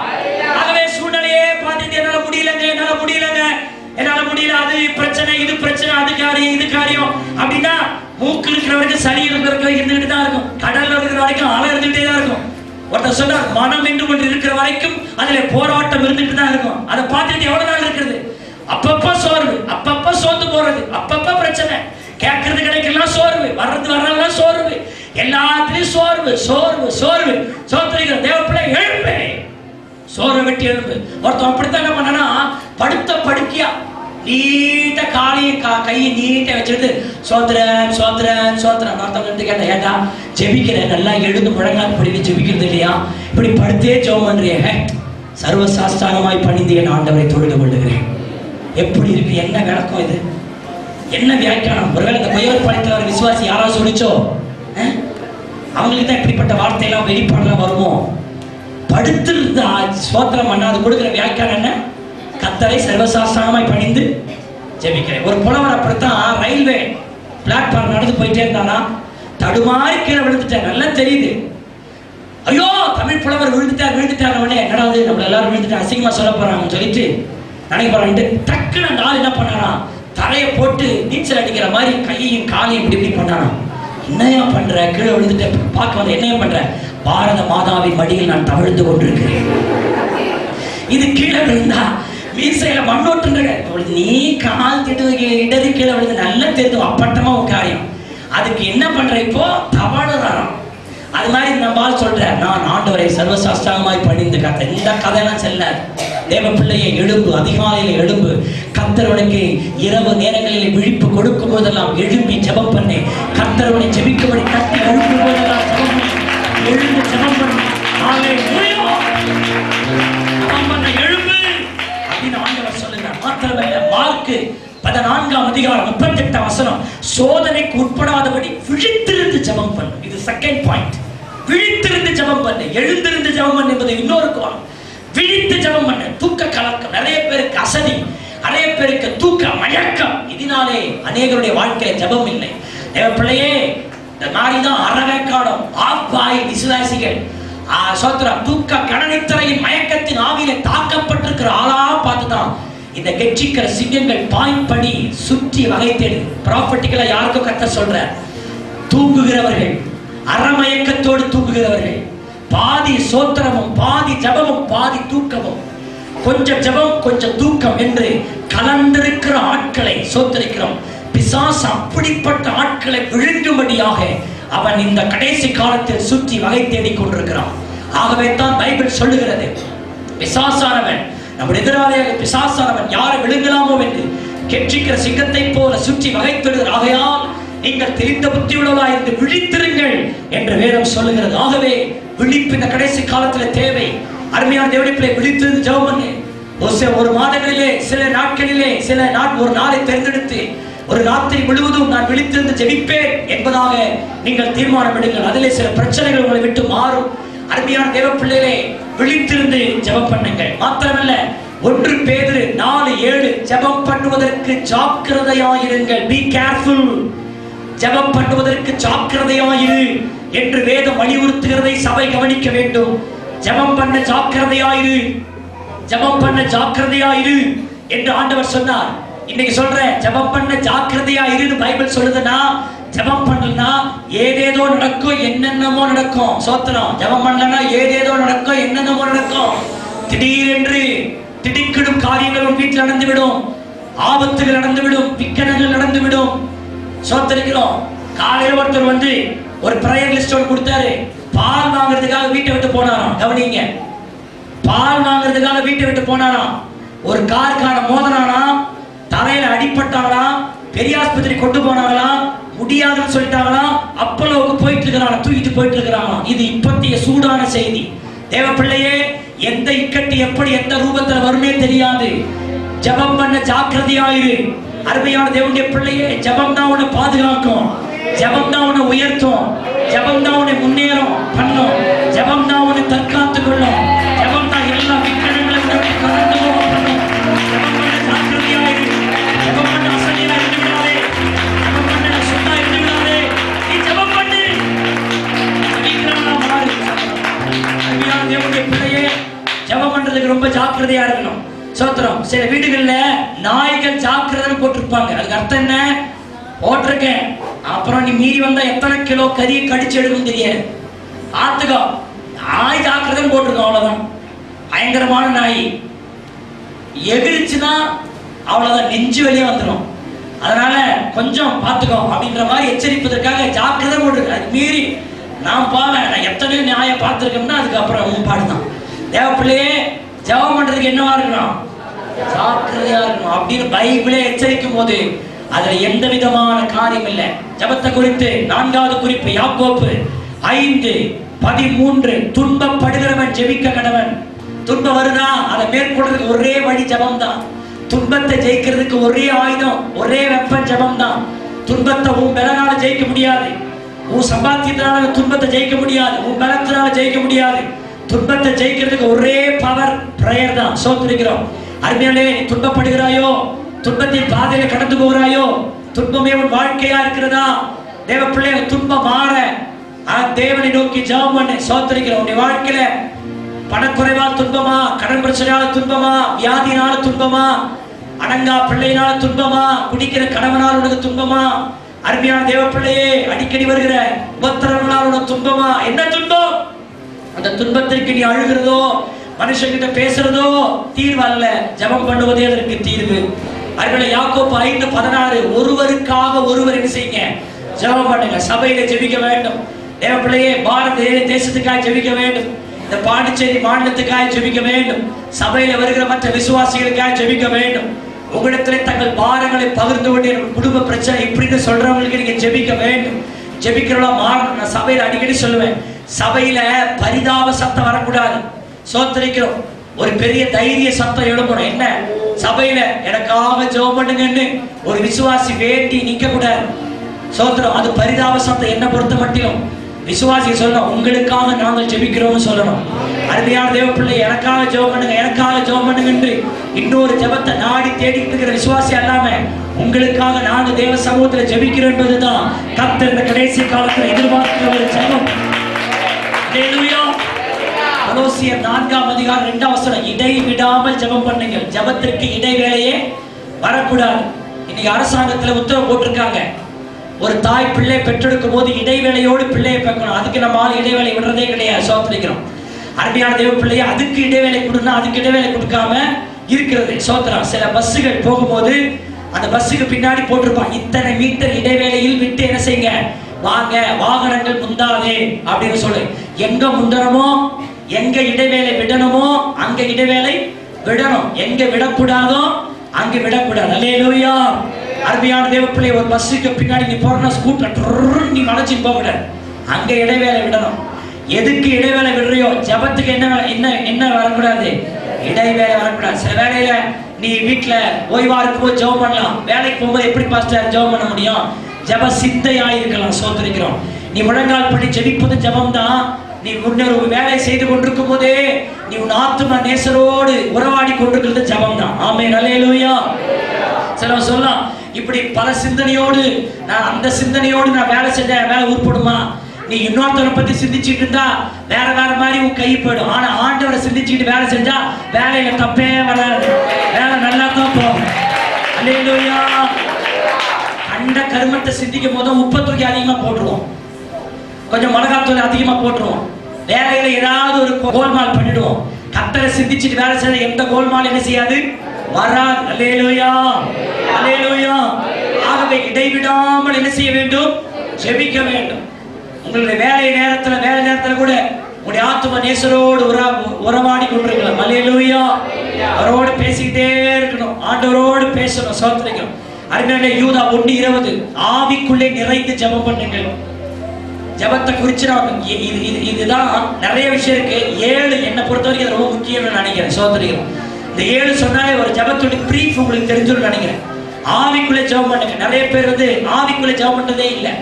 S2: ஆகவே சூழ்நிலையே பார்த்துட்டு என்னால முடியலங்க, என்னால முடியல, அது பிரச்சனை, இது பிரச்சனை, அது காரியம், இது காரியம் அப்படின்னா மூக்கு இருக்கிற வரைக்கும் சளி இருக்கிற வரைக்கும் இருந்துகிட்டு தான் இருக்கும். கடல்ல இருக்கிற வரைக்கும் அலை இருந்துகிட்டே தான் இருக்கும். ஒருத்தர் சொன்னார், மனம் என்று ஒன்று இருக்கிற வரைக்கும் அதுல போராட்டம் இருந்துட்டு தான் இருக்கும். அதை பார்த்துட்டு எவ்வளவு நாள் இருக்கிறது? அப்பப்ப சோர்வு, அப்பப்ப சோர்ந்து போறது, அப்பப்ப பிரச்சனை, கேட்கறது கிடைக்கலாம் சோர்வு, வர்றதெல்லாம் சோர்வு, எல்லாத்திலையும் சோர்வு சோர்வு சோர்வு. சோர்ந்திருக்கிற தேவப்பிள்ளை எழும்பு, சோர்வை விட்டு எழும்பு. ஒருத்தன் அப்படித்தான் என்ன பண்ணனா, படுத்த படுக்கையா நீட்ட காலையும் கையை நீட்ட வச்சுக்கிட்டு சோத்திரன் சோத்திரன் சோத்திரன். ஒருத்தவங்க வந்து கேட்டேன், ஏட்டா ஜெபிக்கிற நல்லா எழுந்து முழங்கால் படி ஜெபிக்கிறது இல்லையா? இப்படி படுத்தே ஜெபம் பண்றிய? சர்வ சாஸ்தாங்கமாய் பணிந்து என் ஆண்டவரை தொழுது கொள்ளுகிறேன். எப்படி இருக்கு? என்ன விளக்கம் இது? என்ன வியாக்கியானம்? ஒருவேளை இந்த பொய்யவர் படைத்தவர் விசுவாசி யாராவது சொல்லிச்சோ? அவங்களுக்கு தான் இப்படிப்பட்ட வார்த்தையெல்லாம் வெளிப்பாடுலாம் வருமோ? படுத்திருந்த ஸ்தோத்திரம் பண்ண அது கொடுக்குற வியாக்கியானம் என்ன? கர்த்தரை சர்வசாஸ்தாங்கமாய் பணிந்து ஜெபிக்கிறேன். ஒரு புலவர் அப்படித்தான் ரயில்வே பிளாட்ஃபார்ம் நடந்து போயிட்டே இருந்தானா, தடுமாறி கீழே விழுந்துட்டார். நல்லா தெரியுது, ஐயோ தமிழ் புலவர் விழுந்துட்டார் உடனே என்னடாவது நம்ம எல்லாரும் விழுந்துட்டு அசிங்கமா சொல்ல போறாங்கன்னு சொல்லிட்டு நினைக்க போறான்ட்டு டக்குன்னு அந்த ஆள் என்ன பண்ணானா, தரையை போட்டு நீச்சல் அடிக்கிற மாதிரி கையையும் காலையும் இப்படி பண்ணானா. என்னையா பண்ற? கீழே விழுந்துட்டு பார்க்க வந்து என்னையா பண்ற? பாரத மாதாவின் மடியில் நான் தவிழ்ந்து கொண்டிருக்கிறேன். இது கீழே விழுந்தா மீசையில மண்ணோட்டுங்க. நீ கால் திட்டு இடது கீழே விழுந்து நல்லா தெரிந்து அப்பட்டமா ஒரு காரியம். அதுக்கு என்ன பண்ற? இப்போ தவழுறாராம். அது மாதிரி நம்ம சொல்ற, நான் ஆண்டவரை சர்வசாஸ்தாங்கமாய் பணிந்து கத்த. இந்த கதையெல்லாம் செல்ல தேவ பிள்ளையை எழும்பு, அதிகாலையில எழும்பு. கர்த்தருடைய இரவு நேரங்களில் விழிப்பு கொடுக்கும் போதெல்லாம் எழும்பி ஜெபம் பண்ணு. கர்த்தருடைய ஜெபிக்கும்படி கட்டி எழுப்பும் போதெல்லாம் ஜெபம் பண்ணு. எழுந்து ஜெபம் பண்ணு. எழும்பு அப்படின்னு ஆண்டவர் சொல்லுகிறார். மாத்திரமல்ல, மார்க்கு 14ஆம் அதிகாரம் 38ஆம் வசனம், சோதனைக்கு உட்படாதபடி விழித்திருந்து ஜெபம் பண்ணு. இது செகண்ட் பாயிண்ட். விழித்திருந்து ஜெபம் பண்ணு. எழுந்திருந்து ஜெபம் பண்ணு என்பது இன்னொரு கோணம். விழித்து ஜெபம் பண்ணு. தூக்க கலக்கம், நிறைய பேருக்கு அசதி, நிறைய பேருக்கு தூக்க மயக்கம். இதனாலே அநேகருடைய வாழ்க்கையில ஜெபம் இல்லை. தேவ பிள்ளையே, இந்த மாதிரிதான் அறவேக்காடும் ஆப்பாய் விசுவாசிகள் சோத்திரம் தூக்க கடனைத்தரையின் மயக்கத்தின் ஆவியில தாக்கப்பட்டிருக்கிற ஆளா பார்த்துதான் இந்த கெட்சிக்கிற சிங்கங்கள் பாயிண்ட் படி சுற்றி வகை தேடு. ப்ராப்பர்ட்டிகளை யாருக்கும் கத்த சொல்ற, தூங்குகிறவர்கள், அறமயக்கத்தோடு தூங்குகிறவர்கள், பாதி சோத்திரமும் பாதி ஜபமும் பாதி தூக்கமும், கொஞ்சம் ஜபம் கொஞ்சம் தூக்கம் என்று கலந்திருக்கிற ஆட்களை சோத்தரிக்கிறோம். பிசாசு அப்படிப்பட்ட ஆட்களை விழுங்கும்படியாக அவன் இந்த கடைசி காலத்தில் சுற்றி வகை தேடிக் கொண்டிருக்கிறான். ஆகவே தான் பைபிள் சொல்லுகிறது, பிசாசானவன் நம்முடைய எதிராளியாக பிசாசானவன் யாரை விழுங்கலாமோ என்று கெட்சிக்கிற சிங்கத்தை போல சுற்றி வகைப்படுகிறார். ஆகையால் நீங்கள் தெரிந்த புத்தியுள்ளவர்களாய் இருந்து விழித்திருங்கள் என்று வேதம் சொல்லுகிறது. ஆகவே விழிப்பு இந்த கடைசி காலத்தில் தேவை. அருமையான தேவனை விழித்திருந்து ஜெபம் பண்ணு. ஒரு மாதங்களிலே சில நாட்களிலே ஒரு நாளை தேர்ந்தெடுத்து ஒரு ராத்திரி முழுவதும் நான் விழித்திருந்து ஜெபிப்பேன் என்பதாக நீங்கள் தீர்மானம் எடுங்கள். அதிலே சில பிரச்சனைகள் உங்களை விட்டு மாறும். அருமையான தேவ பிள்ளைகளே, விழித்திருந்து ஜெபம் பண்ணுங்கள். மாத்திரமல்ல 1 பேதுரு 4:7 ஜெபம் பண்ணுவதற்கு ஜாக்கிரதையாயிருங்கள். Be careful. ஜெபம் பண்ணுவதற்கு ஜாக்கிரதையாயிரு என்று வேதம் வலியுறுத்துகிறதை சபை கவனிக்க வேண்டும். ஜெபம் பண்ண ஜாக்கிரதையாயிரு, ஜெபம் பண்ண ஜாக்கிரதையாயிரு என்று ஆண்டவர் சொன்னார். இன்னைக்கு சொல்றேன், ஜெபம் பண்ண ஜாக்கிரதையாயிருன்னு பைபிள் சொல்லுதுன்னா, ஜெபம் பண்ணலனா ஏதேதோ நடக்கும், என்னென்னமோ நடக்கும். சோத்திரம். ஜெபம் பண்ணலனா ஏதேதோ நடக்கும், என்னென்னமோ நடக்கும். திடீரென்று திடுக்கிடும் காரியங்கள் உன் வீட்டில் நடந்துவிடும், ஆபத்துகள் நடந்துவிடும், விக்கனங்கள் நடந்துவிடும். சோத்திரிக்கிறோம். காலையில் ஒருத்தர் வந்து ஒரு பிரேயர் லிஸ்ட் ஒன்று கொடுத்தாரு. பால் வாங்குறதுக்காக வீட்டை விட்டு போனாராம். கவனிங்க, பால் வாங்குறதுக்காக வீட்டை விட்டு போனாராம். ஒரு காருக்கான மோதனானாம், தலையில அடிப்பட்டாங்களாம், பெரிய ஆஸ்பத்திரி கொண்டு போனாங்களாம், முடியாதுன்னு சொல்லிட்டாங்களாம். அப்போலோவுக்கு போயிட்டு இருக்கிறாங்க, தூக்கிட்டு போயிட்டு இருக்கிறாங்க. இது இப்பத்திய சூடான செய்தி. தேவ பிள்ளையே, எந்த இக்கட்டு எப்படி எந்த ரூபத்துல வருமே தெரியாது. ஜெபம் பண்ண ஜாக்கிரதையாயிரு. அருமையான தேவனுடைய பிள்ளையே, ஜெபம் தான் உன்னை பாதுகாக்கும், ஜெபம் தான் உன்னை உயர்த்தும், ஜெபம் தான் உன்னை முன்னேறும் பண்ணும், ஜெபம் தான் உன்னை தற்காத்துக் கொள்ளும், ஜெபம் தான் எல்லா விக்கனங்களையும் கடந்து போக பண்ணும். ஜெபம் பண்ண ஜாக்கிரதையாயிரு. ஜெபம் பண்ண அசதியா இருந்து விடாதே, ஜெபம் பண்ண சொன்னா இருந்து விடாதே. நீ ஜெபம் பண்ணு, ஜெபிக்கிறவனா மாறு. அருமையான தேவனுடைய பிள்ளையே, ஜெபம் பண்றதுக்கு ரொம்ப ஜாக்கிரதையா இருக்கணும். சோத்திரம். சில வீடுகள்ல நாய்கள் ஜாக்கிரதைன்னு போட்டிருப்பாங்க. அதுக்கு அர்த்தம் என்ன? போட்டிருக்கேன், அப்புறம் நீ மீறி வந்தா எத்தனை கிலோ கறியை கடிச்சு எடுக்கும் தெரியாது. ஆத்துக்கோ, நாய் ஜாக்கிரதைன்னு போட்டிருக்கோம், அவ்வளவுதான். பயங்கரமான நாய் எகிரிச்சுன்னா அவ்வளவுதான், நெஞ்சு வெளியே வந்துடும். அதனால கொஞ்சம் பார்த்துக்கோ அப்படின்ற மாதிரி எச்சரிப்பதற்காக ஜாக்கிரதை போட்டிருக்கேன். அது மீறி நான் பாவேன், நான் எத்தனையோ நியாயம் பார்த்துருக்கேன்னா அதுக்கப்புறம் உன் பாடுதான். தேவ பிள்ளையே, ஜெபம் பண்றதுக்கு என்னவா இருக்கணும்? ஜாக்கிரதையா இருக்கணும் அப்படின்னு பைபிளே எச்சரிக்கும் போது அதுல எந்த விதமான காரியம் இல்லை. ஜெபத்தை குறித்து 4வது குறிப்பு யாக்கோப்பு 5:13 துன்பப்படுகிறவன் ஜெபிக்க கடவன். துன்பம் வருதா, அதை மேற்கொள்றதுக்கு ஒரே வழி ஜெபம் தான். துன்பத்தை ஜெயிக்கிறதுக்கு ஒரே ஆயுதம், ஒரே வெப்பன் ஜெபம் தான். துன்பத்தை உன் பலனால ஜெயிக்க முடியாது, உன் சம்பாத்தியத்தினால துன்பத்தை ஜெயிக்க முடியாது, உன் பலத்தினால ஜெயிக்க முடியாது. துன்பத்தை ஜெயிக்கிறதுக்கு ஒரே பவர் பிரேயர் தான். சோத்திருக்கிறோம். அருமையாலே, நீ துன்பப்படுகிறாயோ, துன்பத்தின் பாதையில கடந்து போகிறாயோ, துன்பமே உன் வாழ்க்கையா இருக்கிறதா? தேவ பிள்ளைய துன்பம் மாற தேவனை நோக்கி ஜெபம் பண்ணு. சோத்திருக்கிறோம். உன்னுடைய வாழ்க்கையில பணக்குறைவால் துன்பமா, கடன் பிரச்சனையால துன்பமா, வியாதினால துன்பமா, அடங்கா பிள்ளையினால துன்பமா, குடிக்கிற கணவனால் உனக்கு துன்பமா, அருமையான தேவ பிள்ளையே அடிக்கடி வருகிற உபத்திரவங்களால் உனக்கு துன்பமா? என்ன துன்பம்? அந்த துன்பத்திற்கு நீ அழுகிறதோ, மனுஷங்கிட்ட பேசுறதோ தீர்வு அல்ல. ஜெபம் பண்ணுவதே அதற்கு தீர்வு. அதனால யாக்கோப்பு 5:16 ஒருவருக்காக ஒருவர் என்ன செய்யுங்க? ஜெபம் பண்ணுங்க. சபையில ஜெபிக்க வேண்டும். தேவ பிள்ளையே, பாரத தேசத்துக்காக ஜெபிக்க வேண்டும். இந்த பாண்டிச்சேரி மாநிலத்துக்காக ஜெபிக்க வேண்டும். சபையில வருகிற மற்ற விசுவாசிகளுக்காக ஜெபிக்க வேண்டும். உங்களிடத்திலே தங்கள் பாரங்களை பகிர்ந்து கொண்டு குடும்ப பிரச்சனை இப்படின்னு சொல்றவங்களுக்கு நீங்க ஜெபிக்க வேண்டும். ஜெபிக்கிறவங்களா மாறணும். நான் சபையில அடிக்கடி சொல்லுவேன், சபையில பரிதாப சத்தம் வரக்கூடாது. சோத்திரிக்கிறோம். ஒரு பெரிய தைரிய சத்தம் எழுப்பணும். என்ன? சபையில எனக்காக ஜெபம் பண்ணுங்கன்னு ஒரு விசுவாசி வேண்டி நிக்க கூடாது. சோத்திரம். அது பரிதாப சத்தம். என்ன பொறுத்த மட்டிலும் விசுவாசி சொல்லணும், உங்களுக்காக நாங்கள் ஜெபிக்கிறோம்னு சொல்லணும். அருமையான தேவ பிள்ளை, எனக்காக ஜெபம் பண்ணுங்க, எனக்காக ஜெபம் பண்ணுங்க என்று இன்னொரு ஜெபத்தை நாடி தேடிட்டு இருக்கிற விசுவாசி அல்லாம உங்களுக்காக நாங்கள் தேவ சமூகத்தில் ஜெபிக்கிறோம் என்பதுதான் கர்த்தர் இந்த கடைசி காலத்தில் எதிர்பார்க்கிற ஒரு ஜெபம். அல்லேலூயா. கொலோசியர் 4:2 இடைவிடாமல் ஜெபம் பண்ணுங்கள். ஜெபத்திற்கு இடைவேளையே வரக்கூடாது. இன்னைக்கு அரசாங்கத்தில் உத்தரவு போட்டிருக்காங்க, ஒரு தாய் பிள்ளை பெற்றெடுக்கும் போது இடைவேளையோடு பிள்ளையை பெக்கணும். அதுக்கு நம்ம ஆள் இடைவேளை விடுறதே கிடையாது. சோத்திரிக்கிறோம். அருமையான தேவ பிள்ளையை அதுக்கு இடைவேளை கொடுனா அதுக்கு இடைவேளை கொடுக்காம இருக்கிறது. சோத்திரம். சில பஸ்ஸுகள் போகும்போது அந்த பஸ்ஸுக்கு பின்னாடி போட்டிருப்பான், இத்தனை மீட்டர் இடைவேளையில் விட்டு என்ன செய்யுங்க, வாங்க, வாகனங்கள் முந்தாதே அப்படின்னு சொல்லு. எங்க முந்தனமோ, எங்க இடைவேளை விடணுமோ அங்க இடைவேளை விடணும். எங்க விடக்கூடாதோ அங்க விடக்கூடாது. அல்லேலூயா. அருமையான தேவ பிள்ளை, ஒரு பஸ்ஸுக்கு பின்னாடி நீ போறனா ஸ்கூட்டர் நீ மலைச்சு போகக்கூடாது. அங்க இடைவேளை விடணும். எதுக்கு இடைவேளை விடுறியோ ஜபத்துக்கு என்ன வரக்கூடாது, இடைவேளை வரக்கூடாது. சில வேளையில நீ வீட்டுல ஓய்வா இருக்கும்போது ஜெபம் பண்ணலாம். வேலைக்கு போகும்போது எப்படி பாஸ்டர் ஜெபம் பண்ண முடியும்? ஜப சிந்தையாயிருக்கலாம். சோதரிக்கிறோம். நீ முழங்கால் படி ஜெபிப்பது ஜபம் தான். நீ முன்னர் வேலை செய்து கொண்டிருக்கும் போதே நீ உன் ஆத்தும நேசரோடு உறவாடி கொண்டிருக்கிறது ஜபம் தான். ஆமென், அல்லேலூயா. சிலர் சொல்லலாம், இப்படி பல சிந்தனையோடு நான் அந்த சிந்தனையோடு நான் வேலை செஞ்சா வேலை உருப்படுமா? நீ இன்னொருத்தரை பத்தி சிந்திச்சுட்டு இருந்தா வேற வேற மாதிரி உன் கை போயிடும். ஆனா ஆண்டவரை சிந்திச்சுட்டு வேலை செஞ்சா வேலையில தப்பே வராது, வேலை நல்லா தான் போகும். அல்லேலூயா. அந்த கருமத்தை சிந்திக்கும் போது உப்பு தூக்கி அதிகமா போட்டுருவோம், கொஞ்சம் மிளகாத்தூள் அதிகமா போட்டுருவோம், வேலையில ஏதாவது ஒரு கோல்மால் பண்ணிடுவோம். கர்த்தரை சிந்திச்சுட்டு வேலை செய்ய எந்த கோல்மால் என்ன செய்யாது, வராது. அல்லேலூயா, அல்லேலூயா. ஆகவே இடைவிடாமல் என்ன செய்ய வேண்டும், ஜெபிக்க வேண்டும். உங்களுடைய வேலை நேரத்துல கூட உங்களுடைய ஆத்தும நேசரோடு உறவாடி கொண்டிருக்கலாம். அல்லேலூயா. அவரோடு பேசிக்கிட்டே இருக்கணும், ஆண்டவரோடு பேசணும், சோத்திரிக்கணும். அருமையான யூதா 1:20 ஆவிக்குள்ளே நிறைந்து ஜெபம் பண்ணுங்கள். ஜபத்தை குறிச்சு இதுதான் நிறைய விஷயம் இருக்கு. 7 என்னை பொறுத்த வரைக்கும் ரொம்ப முக்கியம்னு நினைக்கிறேன். சோதரிக்கிறோம் இந்த 7 சொன்னாலே ஒரு ஜபத்துடைய பிரீஃப் உங்களுக்கு தெரிஞ்சுன்னு நினைக்கிறேன். ஆவிக்குள்ளே ஜபம் பண்ணுங்க. நிறைய பேர் ஆவிக்குள்ளே ஜபம் பண்றதே இல்லை,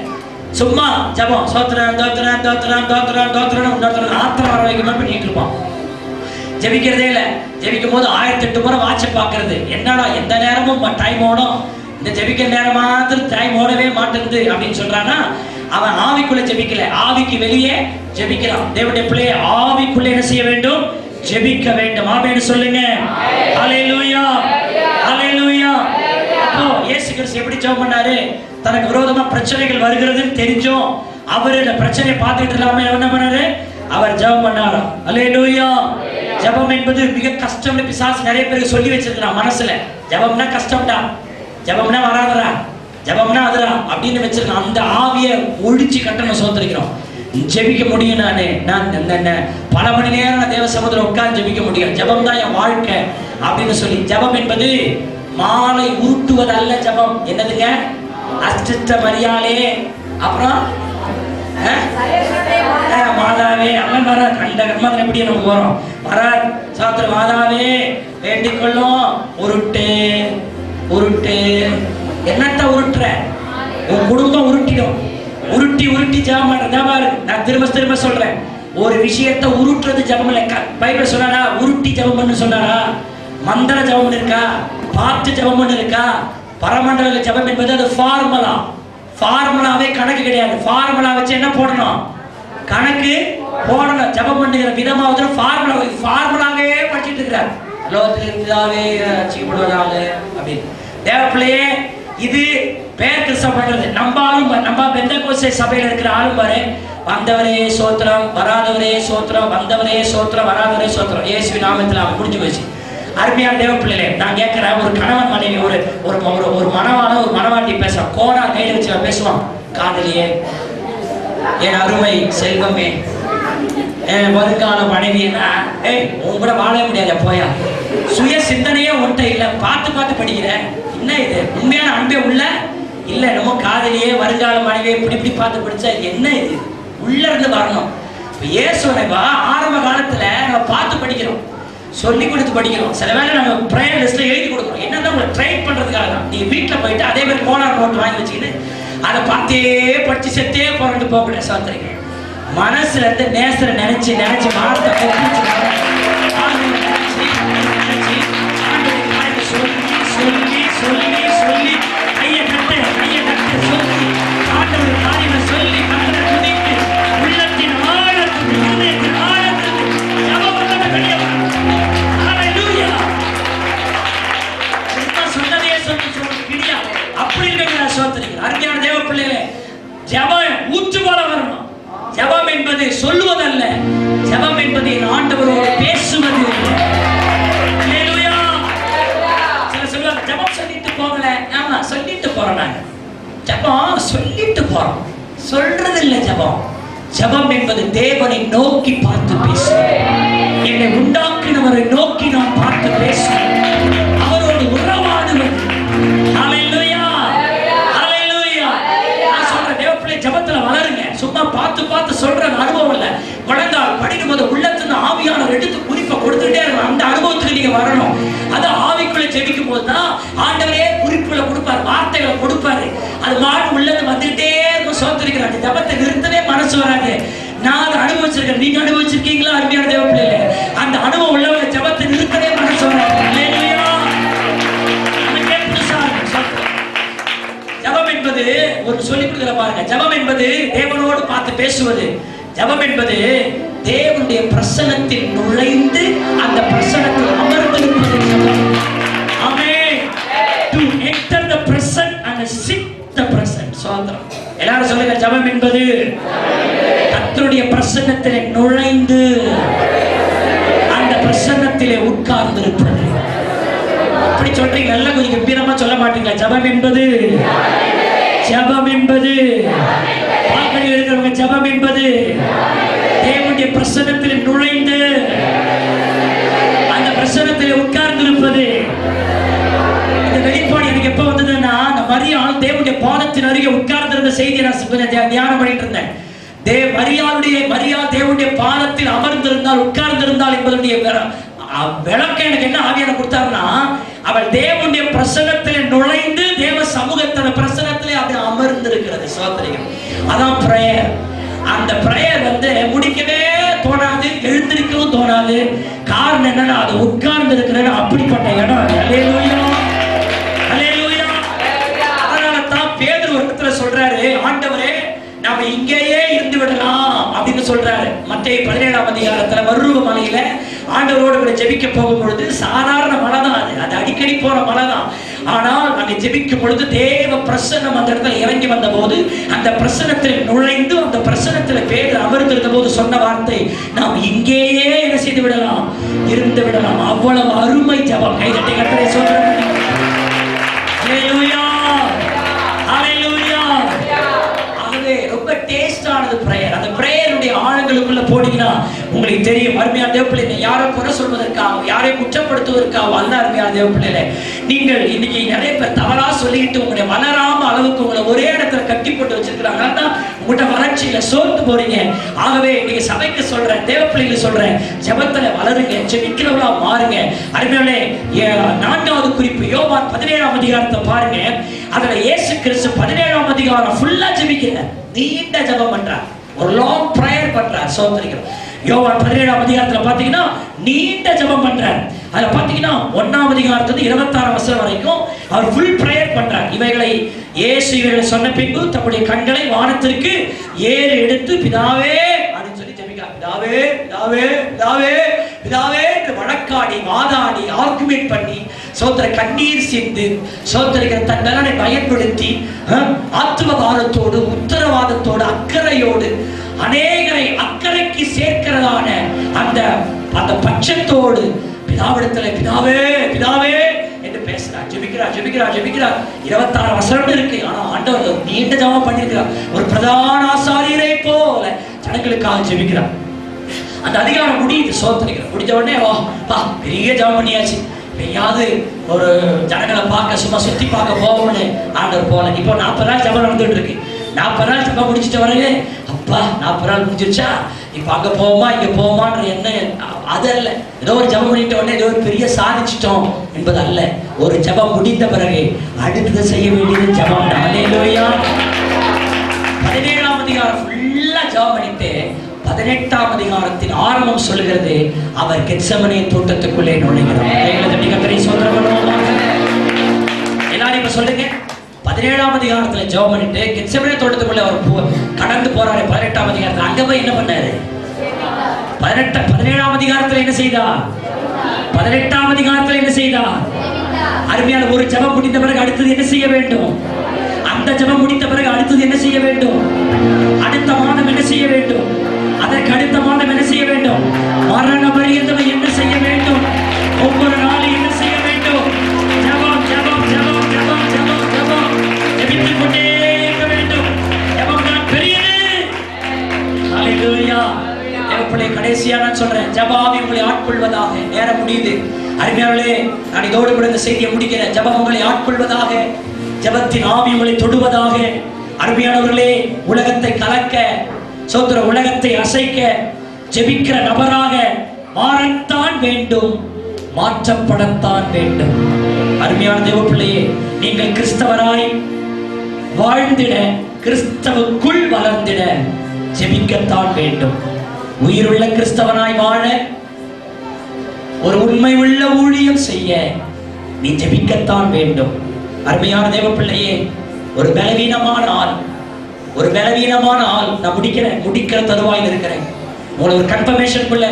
S2: சும்மா ஜபம் சோத்திரம் தோத்திரம் தோத்திரம் தோத்திரம் தோத்திரம் ஆத்திரம் வர வைக்கணும் பண்ணிட்டு இருப்பான். ஜபிக்கிறதே இல்லை. ஜபிக்கும் போது 1008 முறை வாட்சை பார்க்கறது. என்னடா எந்த நேரமும் டைம் ஓடும், இந்த ஜபிக்கிற நேரம் மாத்திரம் டைம் ஓடவே மாட்டேங்குது அப்படின்னு சொல்றான்னா அவன் ஆவிக்குள்ளே ஜெபிக்கல, ஆவிக்கு வெளியே ஜெபிக்கிறான். தேவனுடைய பிள்ளையை ஆவிக்குள்ளே என்ன செய்ய வேண்டும், ஜெபிக்க வேண்டும். ஆமென் சொல்லுங்க. ஹல்லேலூயா, ஹல்லேலூயா. அப்போ இயேசு கிறிஸ்து எப்படி ஜெபம் பண்ணாரு? தனக்கு விரோதமா பிரச்சனைகள் வருகிறதுன்னு தெரிஞ்சோம் அவர் இந்த பிரச்சனையை பார்த்துட்டு இல்லாம என்ன பண்ணாரு, அவர் ஜெபம் பண்ணாரு. ஹல்லேலூயா. ஜெபம் என்பது மிக கஷ்டம்னு பிசாசு நிறைய பேருக்கு சொல்லி வச்சிருக்கான் மனசுல. ஜெபம்னா கஷ்டம்டா, ஜெபம்னா வராதரா, ஜபம்னா அதுரா அப்படின்னு வச்சிருக்கேன். அந்த ஆவியை ஒழிச்சு கட்டணம் சோதரிக்கிறோம். ஜெபிக்க முடியும். நான் பல மணி நேரம் தேவ சமுதிரம் உட்கார்ந்து ஜெபிக்க முடியும். ஜபம் தான் என் வாழ்க்கை அப்படின்னு சொல்லி. ஜபம் என்பது மாலை உருட்டுவது அல்ல. ஜபம் என்னதுங்க, அஷ்ட மரியாலே, அப்புறம் மாதாவே எல்லாம் வர அந்த கர்மத்தில் எப்படி நமக்கு வரும் வர சாத்திர மாதாவே வேண்டிக் கொள்ளும். உருட்டு உருட்டு என்னத்த உருட்டுற, உன் குடும்பம் உருட்டிடும். உருட்டி உருட்டி ஜபம் பண்ற. நான் திரும்ப சொல்றேன், ஒரு விஷயத்தை உருட்டுறது ஜபம் இல்லை. பைபிள் சொன்னாரா உருட்டி ஜபம் பண்ணு சொன்னாரா? மந்திர ஜபம் இருக்கா, பாட்டு ஜபம் இருக்கா? பரமண்டல ஜபம் என்பது அது ஃபார்முலா. ஃபார்முலாவே கணக்கு கிடையாது. ஃபார்முலா வச்சு என்ன போடணும், கணக்கு போடணும். ஜபம் பண்ணுகிற விதமாவது ஃபார்முலாவே படிச்சுட்டு இருக்கிறார். லோகத்தில் இருந்தாவே ரட்சிக்கப்படுவதாக அப்படின்னு. தேவப்பிள்ளையே, இது பேர் கிறிஸ்தவம் பண்றது. நம்ம பெந்தெகோஸ்தே சபையில் இருக்கிற ஆளும் பாரு, வந்தவரே சோத்திரம், வராதவரே சோத்திரம், வந்தவரே சோத்திரம், வராதவரே சோத்திரம். இயேசுவின் நாமத்தில் அவன் முடிஞ்சு போச்சு. அருமையான தேவ பிள்ளைகளே, நான் கேட்கிறேன், ஒரு கணவன் மனைவி ஒரு மனவாளன் ஒரு மனவாட்டி பேசுறான். கோணா கையில் வச்சு பேசுவான். காதலியே, என் அருமை செல்வமே, என் வருங்கால மனைவியா, உன் கூட வாழ முடியாத போயா, சுய சிந்தனையே ஒன்றை இல்லை, பார்த்து படிக்கிற, என்ன இது உண்மையான அன்பே உள்ள இல்லை, நம்ம காதலியே வருங்கால மனைவியை இப்படி பார்த்து படிச்சா என்ன இது, உள்ள இருந்து வரணும். இப்போ இயேசுவை ஆரம்ப காலத்துல நம்ம பார்த்து படிக்கிறோம், சொல்லி கொடுத்து படிக்கிறோம். சில வேளை நம்ம ப்ரேயர் லிஸ்ட்ல எழுதி கொடுக்குறோம். என்னன்னா உங்களை ட்ரைன் பண்றதுக்காக தான். நீ வீட்டில் போயிட்டு அதே மாதிரி கோனார் நோட்டு வாங்கி வச்சுக்கிட்டு அதை பார்த்தே படிச்சு செத்தே போறதுக்கு போகக்கூடாது. சாத்திரிங்க மனசுல இருந்து நேசரை நினைச்சு வார்த்தை சொல்லி கையை கட்டு சொல்லி ஆண்டவர் காரியங்களை சொல்லி கண்ணை துதித்து உள்ளத்தின் ஆழத்தின் ஆழத்தில் ஜபம் பண்ண வெளியே ஹல்லேலூயா. சொன்னதே சொல்லி கிடியா அப்படி இருக்கிற சோத்திரிக்கிறேன். அருமையான தேவ பிள்ளைகளே, ஜபம் ஊற்று போல வரணும். ஜபம் என்பது சொல்லுவதல்ல, ஜபம் என்பது என் ஆண்டவரோடு பேசுவது. சில சொல்லுவாங்க ஜபம் சொல்லிட்டு போகல. ஆமா, சொல்லிட்டு போறோம். நாங்க ஜபம் சொல்லிட்டு போறோம், சொல்றது இல்லை. ஜபம் என்பது தேவனை நோக்கி பார்த்து பேசுவது. என்னை உண்டாக்கினவரை நோக்கி நான் பார்த்து பேசுவேன், அவரோடு உறவாடுவது. ஹல்லேலூயா, ஹல்லேலூயா. நான் சொல்றேன், தேவப்பிள்ளை ஜபத்துல வளருங்க. சும்மா பார்த்து சொல்ற அனுபவம் இல்லை. குழந்தால் படிக்கும் போது உள்ளத்துல ஆவியானவர் எடுத்து குறிப்பை கொடுத்துட்டே இருக்கும். அந்த அனுபவத்துக்கு நீங்க வரணும். அது ஆவிக்குள்ள ஜெபிக்கும் போதுதான் ஆண்டவரே குறிப்புகளை கொடுப்பாரு, வார்த்தைகளை கொடுப்பாரு. அது மாடு உள்ளது வந்துகிட்டே இருக்கும். சோத்திருக்கிறாங்க. ஜபத்தை நிறுத்தவே மனசு வராது. நான் அதை அனுபவிச்சிருக்கேன். நீங்க அனுபவிச்சிருக்கீங்களா? அருமையான தேவ பிள்ளைகளே, அந்த அனுபவம் உள்ளவங்க ஜெபத்தை நிறுத்தவே மாட்டேன்னு சொல்றாங்க. அல்லேலூயா. நமக்கே புதுசா இருக்கு. ஜெபம் என்பது ஒரு சொல்லி கொடுக்கிற பாருங்க. ஜெபம் என்பது தேவனோடு பார்த்து பேசுவது. ஜெபம் என்பது தேவனுடைய பிரசன்னத்தில் நுழைந்து அந்த பிரசன்னத்தில் அமர்ந்திருப்பது ஜெபம். ஆமென். To enter the present and sit the present. சோதரம். எல்லாரும் சொல்லுங்க, ஜெபம் என்பது கர்த்தருடைய பிரசன்னத்திலே நுழைந்து அந்த பிரசன்னத்திலே உட்கார்ந்து இருப்பது. அப்படி சொல்றீங்க, எல்லாம் கொஞ்சம் கம்பீரமா சொல்ல மாட்டீங்களா? ஜெபம் என்பது, ஜெபம் என்பது, வாக்களி இருக்கிறவங்க, ஜெபம் என்பது தேவனுடைய பிரசன்னத்திலே நுழைந்து அந்த பிரசன்னத்திலே உட்கார்ந்து இருப்பது. இந்த வெளிப்பாடு எனக்கு எப்ப வந்ததுன்னா, நான் மரியாள் தேவனுடைய பாதத்தின் அருகே உட்கார்ந்து இருந்த செய்தியை நான் தியானம் பண்ணிட்டு இருந்தேன். மரியாள் தேவனுடைய பாதத்தில் அமர்ந்திருந்தால், உட்கார்ந்திருந்தால் என்பதனுடைய விளக்கம் எனக்கு என்ன ஆவியான கொடுத்தாருன்னா, அவள் தேவனுடைய பிரசன்னத்திலே நுழைந்து தேவ சமூகத்தின் பிரசன்னத்திலே அது அமர்ந்திருக்கிறது. சோதரிகள், அதான் பிரேயர். அந்த பிரேயர் முடிக்கவே தோணாது, எழுந்திருக்கவும் தோணாது. காரணம் என்னன்னா, அது உட்கார்ந்து இருக்கிற அப்படிப்பட்ட இடம். அல்லேலூயா, அல்லேலூயா. அதனால தான் பேதுரு ஒரு இடத்துல சொல்றாரு, ஆண்டவரே நாம இங்கேயே இருந்து விடலாம் அப்படின்னு சொல்றாரு. மத்தேயு 17ஆம் அதிகாரத்துல மருவ மலையில ஆண்டவரோடு கூட ஜெபிக்க போகும் பொழுது, சாதாரண மலை தான் அது அடிக்கடி போற மலை தான். ஆனால் அங்கே ஜெபிக்கும் பொழுது தேவ பிரசன்னம் அந்த இடத்துல இறங்கி வந்த போது, அந்த பிரசன்னத்தில் நுழைந்து அந்த பிரசன்னத்தில் பேர் அமர்ந்திருந்த போது சொன்ன வார்த்தை, நாம் இங்கேயே என்ன செய்து விடலாம், இருந்து விடலாம். அவ்வளவு அருமை ஜெபம். கைதட்டி கர்த்தரை ஸ்தோத்திரம். அல்லேலூயா, அல்லேலூயா. ஆகவே ரொம்ப டேஸ்டானது பிரேயர். அந்த பிரேயருடைய ஆழங்களுக்குள்ள போனீங்கன்னா உங்களுக்கு தெரியும். அருமையான தேவ பிள்ளைகளை, யாரை குறை சொல்வதற்காக, யாரை குற்றப்படுத்துவதற்காக அல்ல. அருமையான தேவ பிள்ளைகளை, நீங்கள் இன்னைக்கு நிறைய பேர் தவறா சொல்லிட்டு உங்களுடைய வளராம அளவுக்கு உங்களை ஒரே இடத்துல கட்டி போட்டு வச்சிருக்கிறாங்க. உங்கள்கிட்ட வளர்ச்சியில சோர்ந்து போறீங்க. ஆகவே நீங்க சபைக்கு சொல்றேன், தேவ பிள்ளைகளை சொல்றேன், ஜெபத்துல வளருங்க, ஜெபிக்கிறவளா மாறுங்க. அருமையானே, 4வது குறிப்பு யோவான் 17ஆம் அதிகாரத்தை பாருங்க. அதுல இயேசு கிறிஸ்து 17ஆம் அதிகாரம் ஃபுல்லா ஜெபிக்கிறார். நீண்ட ஜெபம் பண்றார், ஒரு லாங் பிரேயர் பண்றார். சோதரிக்கிறோம். யோவான் 17ஆம் அதிகாரத்துல பாத்தீங்கன்னா நீண்ட ஜெபம் பண்றார். அதுல பாத்தீங்கன்னா 1ஆம் அதிகாரத்துல 26ஆம் வசனம் வரைக்கும் அவர் ஃபுல் பிரேயர் பண்றார். இயேசு இவர்களை சொன்ன பின்பு தம்முடைய கண்களை வானத்திற்கு ஏறு எடுத்து, பிதாவே அப்படின்னு சொல்லி ஜெபிக்கிறார். பிதாவே, பிதாவே, பிதாவே, பிதாவே என்று வழக்காடி வாதாடி ஆர்குமெண்ட் பண்ணி சோதர கண்ணீர் சிந்து சோதரிக்கிற தன் நலனை பயன்படுத்தி ஆத்மபாரத்தோடு, உத்தரவாதத்தோடு, அக்கறையோடு, அநேகரை அக்கறைக்கு சேர்க்கிறதான அந்த அந்த பட்சத்தோடு பிதாவிடத்துல பிதாவே, பிதாவே என்று பேசுறார். ஜெபிக்கிறார், ஜெபிக்கிறார், ஜெபிக்கிறார். 26 வசனம் இருக்கு. ஆனா ஆண்டவர் நீண்ட ஜெபம் பண்ணிருக்கிறார். ஒரு பிரதான ஆசாரியரை போல ஜனங்களுக்காக ஜெபிக்கிறார். அந்த அதிகாரம் முடியுது. சோதரிக்கிறார். முடிஞ்ச உடனே பெரிய ஜெபம் பண்ணியாச்சு. எங்கேயாவது ஒரு ஜனங்களை பார்க்க, சும்மா சுத்தி பார்க்க போவோம்னு ஆண்டவர் போல. இப்போ 40 நாள் ஜெபம் நடந்துட்டு இருக்கு. 40 நாள் ஜெபம் முடிச்சுட்டு வரவே, அப்பா 40 நாள் முடிஞ்சிருச்சா, இப்ப அங்க போவோமா இங்க போவோமான்ற என்ன அது அல்ல. ஏதோ ஒரு ஜெபம் பண்ணிட்ட உடனே ஏதோ ஒரு பெரிய சாதிச்சிட்டோம் என்பது அல்ல. ஒரு ஜெபம் முடிந்த பிறகு அடுத்தது செய்ய வேண்டியது ஜெபம். அல்லேலூயா. 17ஆம் அதிகாரம் ஃபுல்லா ஜெபம் பண்ணிட்டு 18ஆம் அதிகாரத்தின் ஆரம்பம் சொல்லுகிறது, அவர் கெத்செமனே தோட்டத்துக்குள்ளே நுழைகிறார். கர்த்தரை ஸ்தோத்திரம் பண்ணுவோம். எல்லாரும் இப்ப சொல்லுங்க, 17ஆம் அதிகாரத்துல ஜெபம் பண்ணிட்டு கெத்செமனே தோட்டத்துக்குள்ள அவர் கடந்து போறாரு. 18ஆம் அதிகாரத்துல அங்க போய் என்ன பண்ணாரு? 17ஆம் அதிகாரத்துல என்ன செய்தார்? 18ஆம் அதிகாரத்துல என்ன செய்தார்? அருமையான ஒரு ஜெபம் முடிந்த பிறகு அடுத்தது என்ன செய்ய வேண்டும்? அந்த ஜெபம் முடித்த பிறகு அடுத்தது என்ன செய்ய வேண்டும்? அடுத்த மாதம் என்ன செய்ய வேண்டும்? அதற்கு அடுத்த மாதம் என்ன செய்ய வேண்டும்? மரண பரியந்தம் என்ன செய்ய வேண்டும்? ஒவ்வொரு நாளும் என்ன செய்ய வேண்டும்? ஜெபம், ஜெபம், ஜெபம், ஜெபம், ஜெபம், ஜெபம். ஜெபித்துக் கொண்டே இருக்க வேண்டும். ஜெபம் தான் பெரியது. ஹல்லேலூயா. தேவப்பிள்ளை, கடைசியா நான் சொல்றேன், ஜெபம் உங்களை ஆட்கொள்வதாக. நேரம் முடியுது. அருமையாளே, நான் இதோடு கூட இந்த செய்தியை முடிக்கிறேன். ஜெபம் உங்களை ஆட்கொள்வதாக, ஜெபத்தின் ஆவி உங்களை தொடுவதாக. அருமையானவர்களே, உலகத்தை கலக்க, சோதர உலகத்தை அசைக்க ஜெபிக்கிற நபராக மாறத்தான் வேண்டும், மாற்றப்படத்தான் வேண்டும். அருமையான தேவப்பிள்ளையே, நீங்கள் கிறிஸ்தவராய் வாழ்ந்திட, கிறிஸ்தவுக்குள் வளர்ந்திட ஜெபிக்கத்தான் வேண்டும். உயிருள்ள கிறிஸ்தவனாய் வாழ, ஒரு உண்மை உள்ள ஊழியம் செய்ய நீ ஜெபிக்கத்தான் வேண்டும். அருமையான தேவ பிள்ளையே, ஒரு பலவீனமான ஆள் நான் முடிக்கிற தருவாயில் இருக்கிறேன். உங்களை ஒரு கன்ஃபர்மேஷனுக்குள்ள,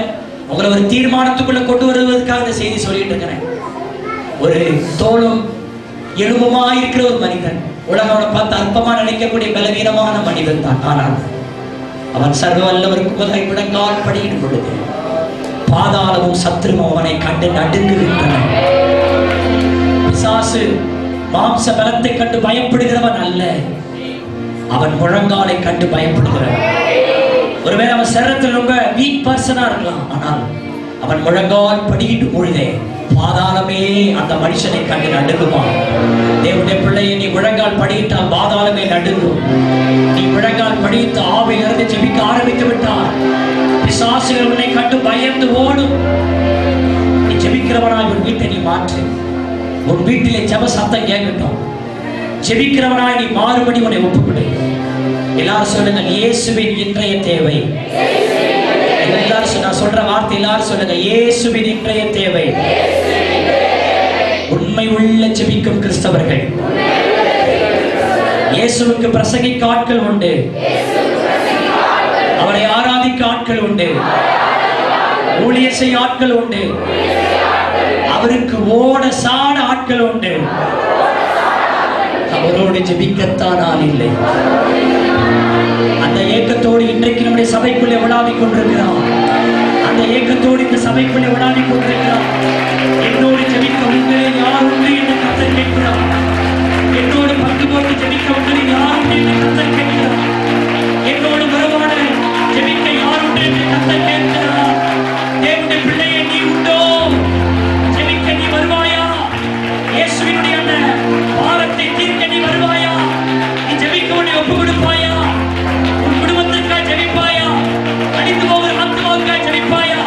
S2: உங்களை ஒரு தீர்மானத்துக்குள்ள கொண்டு வருவதற்காக இந்த செய்தி சொல்லிட்டு இருக்கிறேன். ஒரு தோளும் எலும்புமா இருக்கிற ஒரு மனிதன், உலகோட பார்த்து அற்பமா நினைக்கக்கூடிய பலவீனமான மனிதன் தான். ஆனால் அவன் சர்வ வல்லவருக்கு முதலை முழங்கால் படியிடும் பொழுது பாதாளமும் சத்துருவும் அவனை கண்டு நடுங்குகின்றன. பிசாசு மாம்ச பலத்தை கண்டு பயப்படுகிறவன் அல்ல, அவன் முழங்காலை கண்டு பயப்படுகிறவன். ஒருவேளை அவன் சரீரத்தில் ரொம்ப வீக் பர்சனா இருக்கலாம், ஆனால் அவன் முழங்கால் படியிடும் பொழுதே பாதாளமே அந்த மனுஷனை கண்டு நடுங்குவான். தேவனுடைய பிள்ளையை, நீ முழங்கால் படியிட்டால் பாதாளமே நடுங்கும். நீ முழங்கால் படித்து ஆவியிலிருந்து ஜெபிக்க ஆரம்பித்து விட்டால் பிசாசுகள் உன்னை கண்டு பயந்து ஓடும். நீ ஜெபிக்கிறவனாய் உன் வீட்டை நீ மாற்று. உன் வீட்டிலே ஜெப சத்தம் கேட்கட்டும். ஜெபிக்கிறவனாய் நீ மாறுபடி உன்னை ஒப்புக்கொடு. எல்லாரும் சொல்லுங்க, இயேசுவின் இன்றைய தேவை. எல்லாரும் நான் சொல்ற வார்த்தை எல்லாரும் சொல்லுங்க, இயேசுவின் இன்றைய தேவை. உண்மை உள்ள ஜெபிக்கும் கிறிஸ்தவர்கள், இயேசுவுக்கு பிரசங்கிக்க ஆட்கள் உண்டு, அவரை ஆராதிக்க ஆட்கள் உண்டு, ஊழிய செய்ய ஆட்கள் உண்டு, அவருக்கு ஓட சாட ஆட்கள் உண்டு. அவரோடு ஜெபிக்கத்தான் ஆள் இல்லை. அந்த ஏக்கத்தோடு இன்றைக்கு நம்முடைய சபைக்குள்ளே விளையாடிக் கொண்டிருக்கிறார். அந்த ஏக்கத்தோடு இந்த சபைக்குள்ளே விளையாடிக் கொண்டிருக்கிறார். என்னோடு ஜெபிக்க உங்களே யார் உண்டு என்று கர்த்தர் கேட்கிறார். என்னோடு பங்கு போட்டு ஜெபிக்க உங்களே யார் உண்டு என்று கர்த்தர் கேட்கிறார். என்னோடு வருவான ஜெபிக்க யார் உண்டு என்று கர்த்தர் கேட்கிறார். தேவனுடைய பிள்ளையை, நீ உண்டோ? ஜெபிக்க நீ வருவாயா? இயேசுவினுடைய அந்த பாரத்தை தீர்க்க நீ வருவாயா? நீ ஜெபிக்க உன்னை ஒப்பு கொடுப்பாயா? உன் குடும்பத்திற்காக ஜெபிப்பாயா? அழிந்து போகிற ஆத்துமாவுக்காக ஜெபிப்பாயா?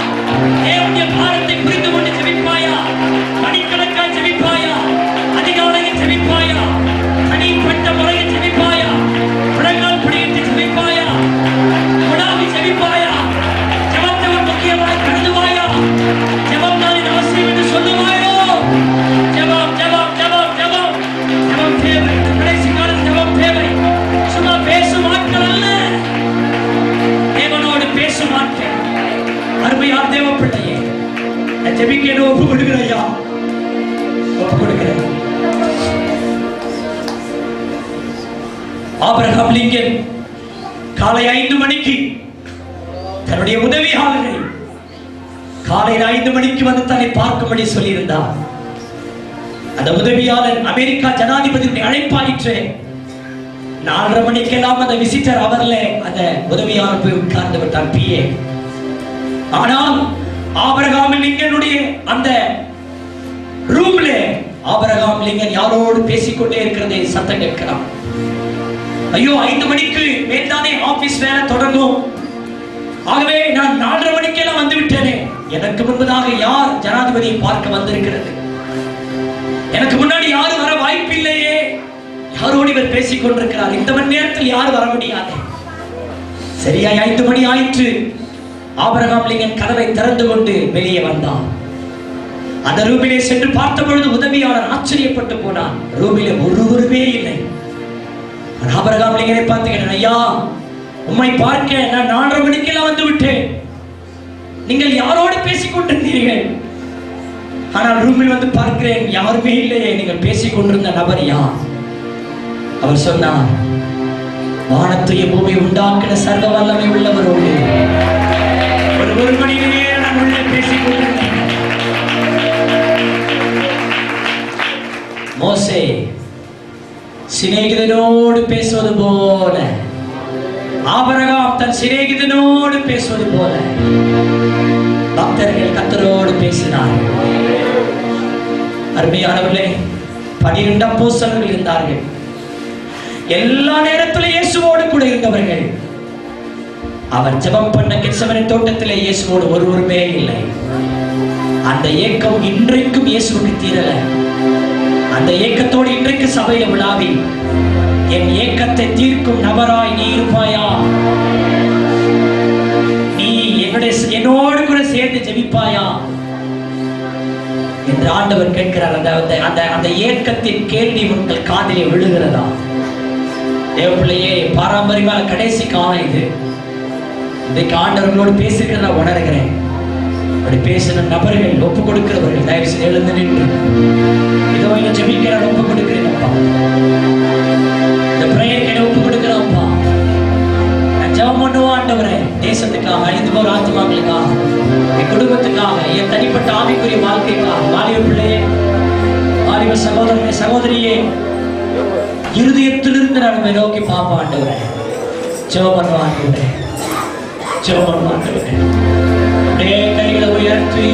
S2: தேவனுடைய பாரத்தை புரிந்து கொண்டு ஜெபிப்பாயா? மணிக்கணக்காக ஜெபிப்பாயா? அதிகாலையில் ஜெபிப்பாயா? தனிப்பட்ட முறையில் ஜெபிப்பாயா? முழங்கால் பிடித்து ஜெபிப்பாயா? உடாவி ஜெபிப்பாயா? ஜெபத்தை ஒரு முக்கியமாக கருதுவாயா? ஜெபம் தான் அவசியம் என்று சொல்லுவாயோ? ஜெபம் ஜெபம் ஜெபம் ஜெபம் ஜெபம் தேவை. கடைசி காலம் ஜெபம் தேவை. சும்மா பேசும் ஆட்கள் அல்ல, தேவனோடு பேசும் ஆட்கள். அருமையான தேவ பிள்ளையே, ஜெபிக்க ஒப்பு கொடுக்கிறையா? ஒப்பு கொடுக்கிறேன். ஆபிரகாம் லிங்கன் காலை 5 மணிக்கு தன்னுடைய உதவியாளரை காலையில் 5 மணிக்கு வந்து தன்னை பார்க்கும்படி சொல்லியிருந்தார். அந்த உதவியாளர் அமெரிக்கா ஜனாதிபதியுடைய அழைப்பாயிற்று. 4:30 மணிக்கெல்லாம் அந்த விசிட்டர் அவர்ல அந்த உதவியாளர் போய் உட்கார்ந்து விட்டார், பிஏ. ஆனால் ஆபிரகாம் லிங்கனுடைய அந்த ரூம்ல ஆபிரகாம் லிங்கன் யாரோடு பேசிக்கொண்டே இருக்கிறதை சத்தம் கேட்கிறான். ஐயோ, 5 மணிக்கு மேல்தானே ஆபீஸ் வேலை தொடங்கும். ஆகவே நான் 4:30 மணிக்கெல்லாம் வந்து விட்டேனே. எனக்கு முன்பதாக யார் ஜனாதிபதியை பார்க்க வந்திருக்கிறது? எனக்கு முன்னாடி யாரும் வர வாய்ப்பில்லையே. யாரோடு இவர் பேசிக் கொண்டிருக்கிறார்? இந்த மணி நேரத்தில் யாரும் வர முடியாது. சரியா 5 மணி ஆயிற்று. ஆபிரகாம் லிங்கன் கதவை திறந்து கொண்டு வெளியே வந்தான். அந்த ரூமிலே சென்று பார்த்த பொழுது உதவியாளர் ஆச்சரியப்பட்டு போனான். ரூமிலே ஒருவருமே இல்லை. ஆபிரகாம் லிங்கனை பார்த்து கேட்டான், ஐயா, உம்மை பார்க்க நான் 4:30 மணிக்கெல்லாம் வந்து விட்டேன். நீங்கள் யாரோடு பேசிக் கொண்டிருந்தீர்கள்? ஆனால் ரூமில் வந்து பார்க்கிறேன், யாருமே இல்லையே. நீங்கள் பேசிக் கொண்டிருந்த நபர் யார்? அவர் சொன்னார், வானத்தையும் பூமி உண்டாக்கின சர்வ வல்லமை உள்ளவரோடு ஒரு மணி நேரம் நான் உள்ளே பேசிக் கொண்டிருந்தேன். மோசே சிநேகிதனோடு பேசுவது போல, ஆபிரகாம் தன் சிநேகிதனோடு பேசுவது போல பக்தர்கள் கர்த்தரோடு பேசினார். அருமையானவர்களே, 12 அப்போஸ்தலர்கள் இருந்தார்கள். எல்லா நேரத்திலும் இயேசுவோடு கூட இருந்தவர்கள். அவர் ஜெபம் பண்ண கெத்செமனே தோட்டத்திலே இயேசுவோடு ஒருவருமே இல்லை. அந்த ஏக்கம் இன்றைக்கும் இயேசுவுக்கு தீரல. அந்த ஏக்கத்தோடு இன்றைக்கு சபையில விழாவி என் ஏக்கத்தை தீர்க்கும் நபராய் நீ இருப்பாயா? என்னோடு கூட சேர்ந்து ஜெபிப்பாயா என்று ஆண்டவர் கேட்கிறார். அந்த ஏக்கத்தின் கேள்வி உங்கள் காதிலே விழுகிறதா? தேவப்பிள்ளையே, பாரம்பரியமான கடைசி காலம் இது. இன்றைக்கு ஆண்டவர்களோடு பேசுகிறத உணர்கிறேன். அப்படி பேசின நபர்கள், ஒப்பு கொடுக்கிறவர்கள் தயவு செய்து எழுந்து நின்று இதோ இங்க ஜெபிக்கிற ஒப்பு கொடுக்கிறேன் அப்பா. இந்த பிரேயர் ஒப்பு கொடுக்கிறேன் அப்பா. நான் ஜெபம் பண்ணுவோம் ஆண்டவரே, தேசத்துக்காக, அழிந்து போற ஆத்மாக்களுக்காக, என் குடும்பத்துக்காக, என் தனிப்பட்ட ஆவிக்குரிய வாழ்க்கைக்காக. வாலிப பிள்ளையே, வாலிப சகோதரனே, சகோதரியே, இருதயத்திலிருந்து நம்ம நோக்கி பார்ப்போம் ஆண்டவரே. ஜெபம் பண்ணுவோம் ஆண்டவரே, ஜெபம் பண்ணுவோம் ஆண்டவரே. அப்படியே கைகளை உயர்த்தி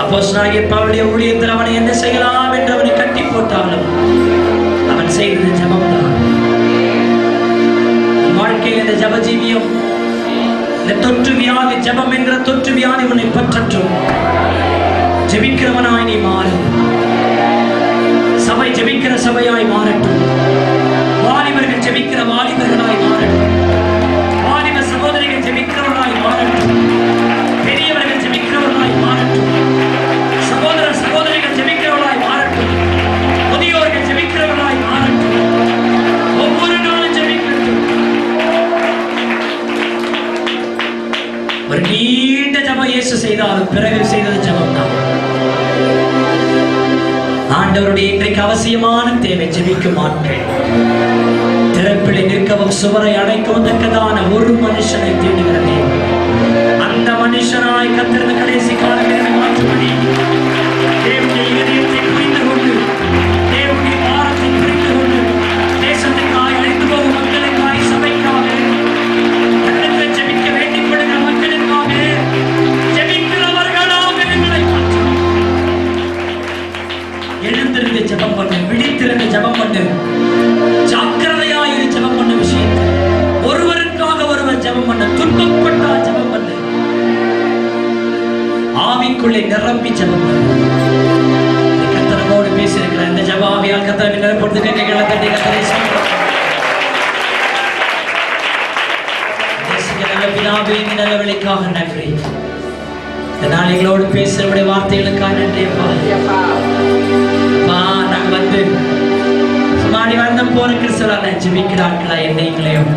S2: அப்போஸ்தலனாகிய பவுலுடைய ஊழியத்தில் அவனை என்ன செய்யலாம் என்று அவனை கட்டி போட்டாலும் அவன் செய்தது ஜெபம்தான். வாழ்க்கையில் இந்த ஜெப ஜீவியம், இந்த தொற்று வியாதி, ஜெபம் என்கிற தொற்று வியாதி உன்னை பற்றட்டும். ஜெபிக்கிறவனாய் நீ மாறு. சபை ஜெபிக்கிற சபையாய் மாறட்டும். வாலிபர்கள் ஜெபிக்கிற வாலிபர்களாய் மாறட்டும். வாலிப சகோதரிகள் ஜெபிக்கிறவர்களாய் மாறட்டும். பெரியவர்கள் ஜெபிக்கிறவர்களாய் மாறட்டும். சகோதர சகோதரிகள் ஜெபிக்கிறவர்களாய் மாறட்டும். முதியோர்கள் ஜெபிக்கிறவர்களாய் மாறட்டும். ஒவ்வொரு நாளும் ஜெபிக்கட்டும். ஒரு நீண்ட ஜெபம் இயேசு செய்தாலும் பிறகு செய்தது ஜெபம் தான். ஆண்டவருடைய இன்றைக்கு அவசியமான தேவை ஜெபிக்கும் ஆட்கள். திறப்பிலே நிற்கவும் சுவரை அடைக்கவும் தக்கதான ஒரு மனுஷனை தேடுகிறதே, அந்த மனுஷனாய் கத்திருந்த கடைசி காலங்களில் மாற்றும்படி தேவனுடைய இதயத்தை புரிந்து கொண்டு, தேவனுடைய வாரத்தை புரிந்து கொண்டு, தேசத்துக்காய் அழிந்து போகும் மக்களுக்காய், சபைக்காக தன்னிடத்தில் ஜெபிக்க வேண்டிக் கொள்கிற மக்களுக்காக ஜெபிக்கிறவர்களாக எங்களை மாற்றும். எழுந்திருந்து ஜெபம் பண்ணு, விழித்திருந்து ஜெபம் பண்ணு, ஜாக்கிரதையாயிரு ஜெபம் பண்ண விஷயத்தை. ஒருவருக்காக ஒருவர் ஜெபம் பண்ண, துன்பப்பட்டா ஜெபம் பண்ணு, ஆவிக்குள்ளே நிரம்பி ஜெபம் பண்ணு. கர்த்தரோடு பேசியிருக்கிற இந்த ஜெப ஆவியால் கர்த்தரை நிரப்பொழுது கைகளை தட்டி கர்த்தரை பிதாவே, நல்ல வேளைக்காக நன்றி. இந்த நாளைகளோடு பேசுறவுடைய வார்த்தைகளுக்காக நன்றி அப்பா. நாங்க வந்து சுமாடி வந்த போற கிறிஸ்தவரான ஜெபிக்கிறார்களா என்னைங்களையும்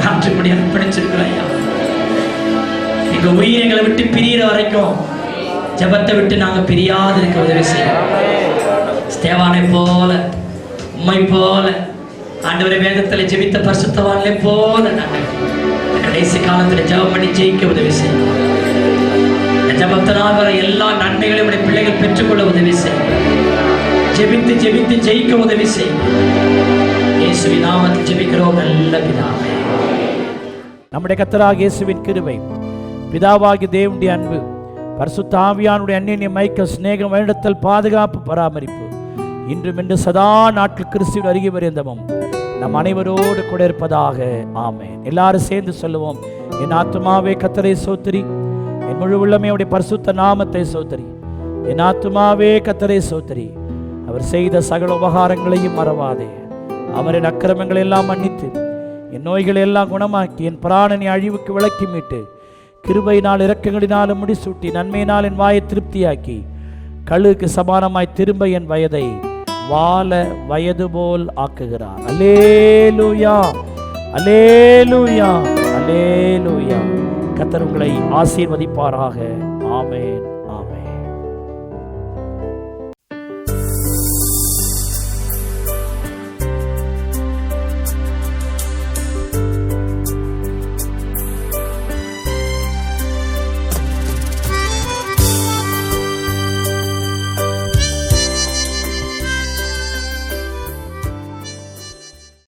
S2: ஆற்றுப்படி அர்ப்பணிச்சிருக்கிறாயா. எங்க உயிர் எங்களை விட்டு பிரியிற வரைக்கும் ஜெபத்தை விட்டு நாங்க பிரியாது இருக்க உதவி செய்யும். ஸ்தேவானை போல, உம்மை போல, ஆண்டவரை வேதத்துல ஜெபித்த பரிசுத்தவான்களை போல நாங்கள் கடைசி காலத்துல ஜெபம் பண்ணி ஜெயிக்க உதவி செய்யும். ஜெபத்தினால் வர எல்லா நன்மைகளையும் உடைய பிள்ளைகள் பெற்றுக்கொள்ள உதவி செய்யும். ஜெபித்து ஜெபித்து ஜெயிக்க உதவி செய்யும். இயேசுவின் நாமத்தில் ஜெபிக்கிறோம் நல்ல பிதாவே.
S1: நம்முடைய கர்த்தராகிய இயேசுவின் கிருபை, பிதாவாகிய தேவனுடைய அன்பு, பரிசுத்த ஆவியானுடைய அந்நிய மைக்கல் சிநேகம், வழிநடத்தல், பாதுகாப்பு, பராமரிப்பு இன்றும் இன்று சதா நாட்கள் கிறிஸ்துவின் அருகே பரியந்தமும் நம் அனைவரோடு கூட இருப்பதாக. ஆமென். எல்லாரும் சேர்ந்து சொல்லுவோம். என் ஆத்துமாவே கர்த்தரை ஸ்தோத்திரி, என் முழு உள்ளமே அவருடைய பரிசுத்த நாமத்தை ஸ்தோத்திரி. என் ஆத்துமாவே கர்த்தரை ஸ்தோத்திரி, அவர் செய்த சகல உபகாரங்களையும் மறவாதே. அவரின் அக்கிரமங்களை எல்லாம் மன்னித்து, என் நோய்களை எல்லாம் குணமாக்கி, என் பிராணனை அழிவுக்கு விலக்கி மீட்டு, கிருபையினால் இரக்கங்களினாலும் முடிசூட்டி, நன்மையினால் என் வாயை திருப்தியாக்கி, கழுகுக்கு சமானமாய் திரும்ப என் வயதை வாழ வயது போல் ஆக்குகிறார். அல்லேலூயா, அல்லேலூயா, அல்லேலூயா. கர்த்தர் உங்களை ஆசீர்வதிப்பாராக. ஆமென்.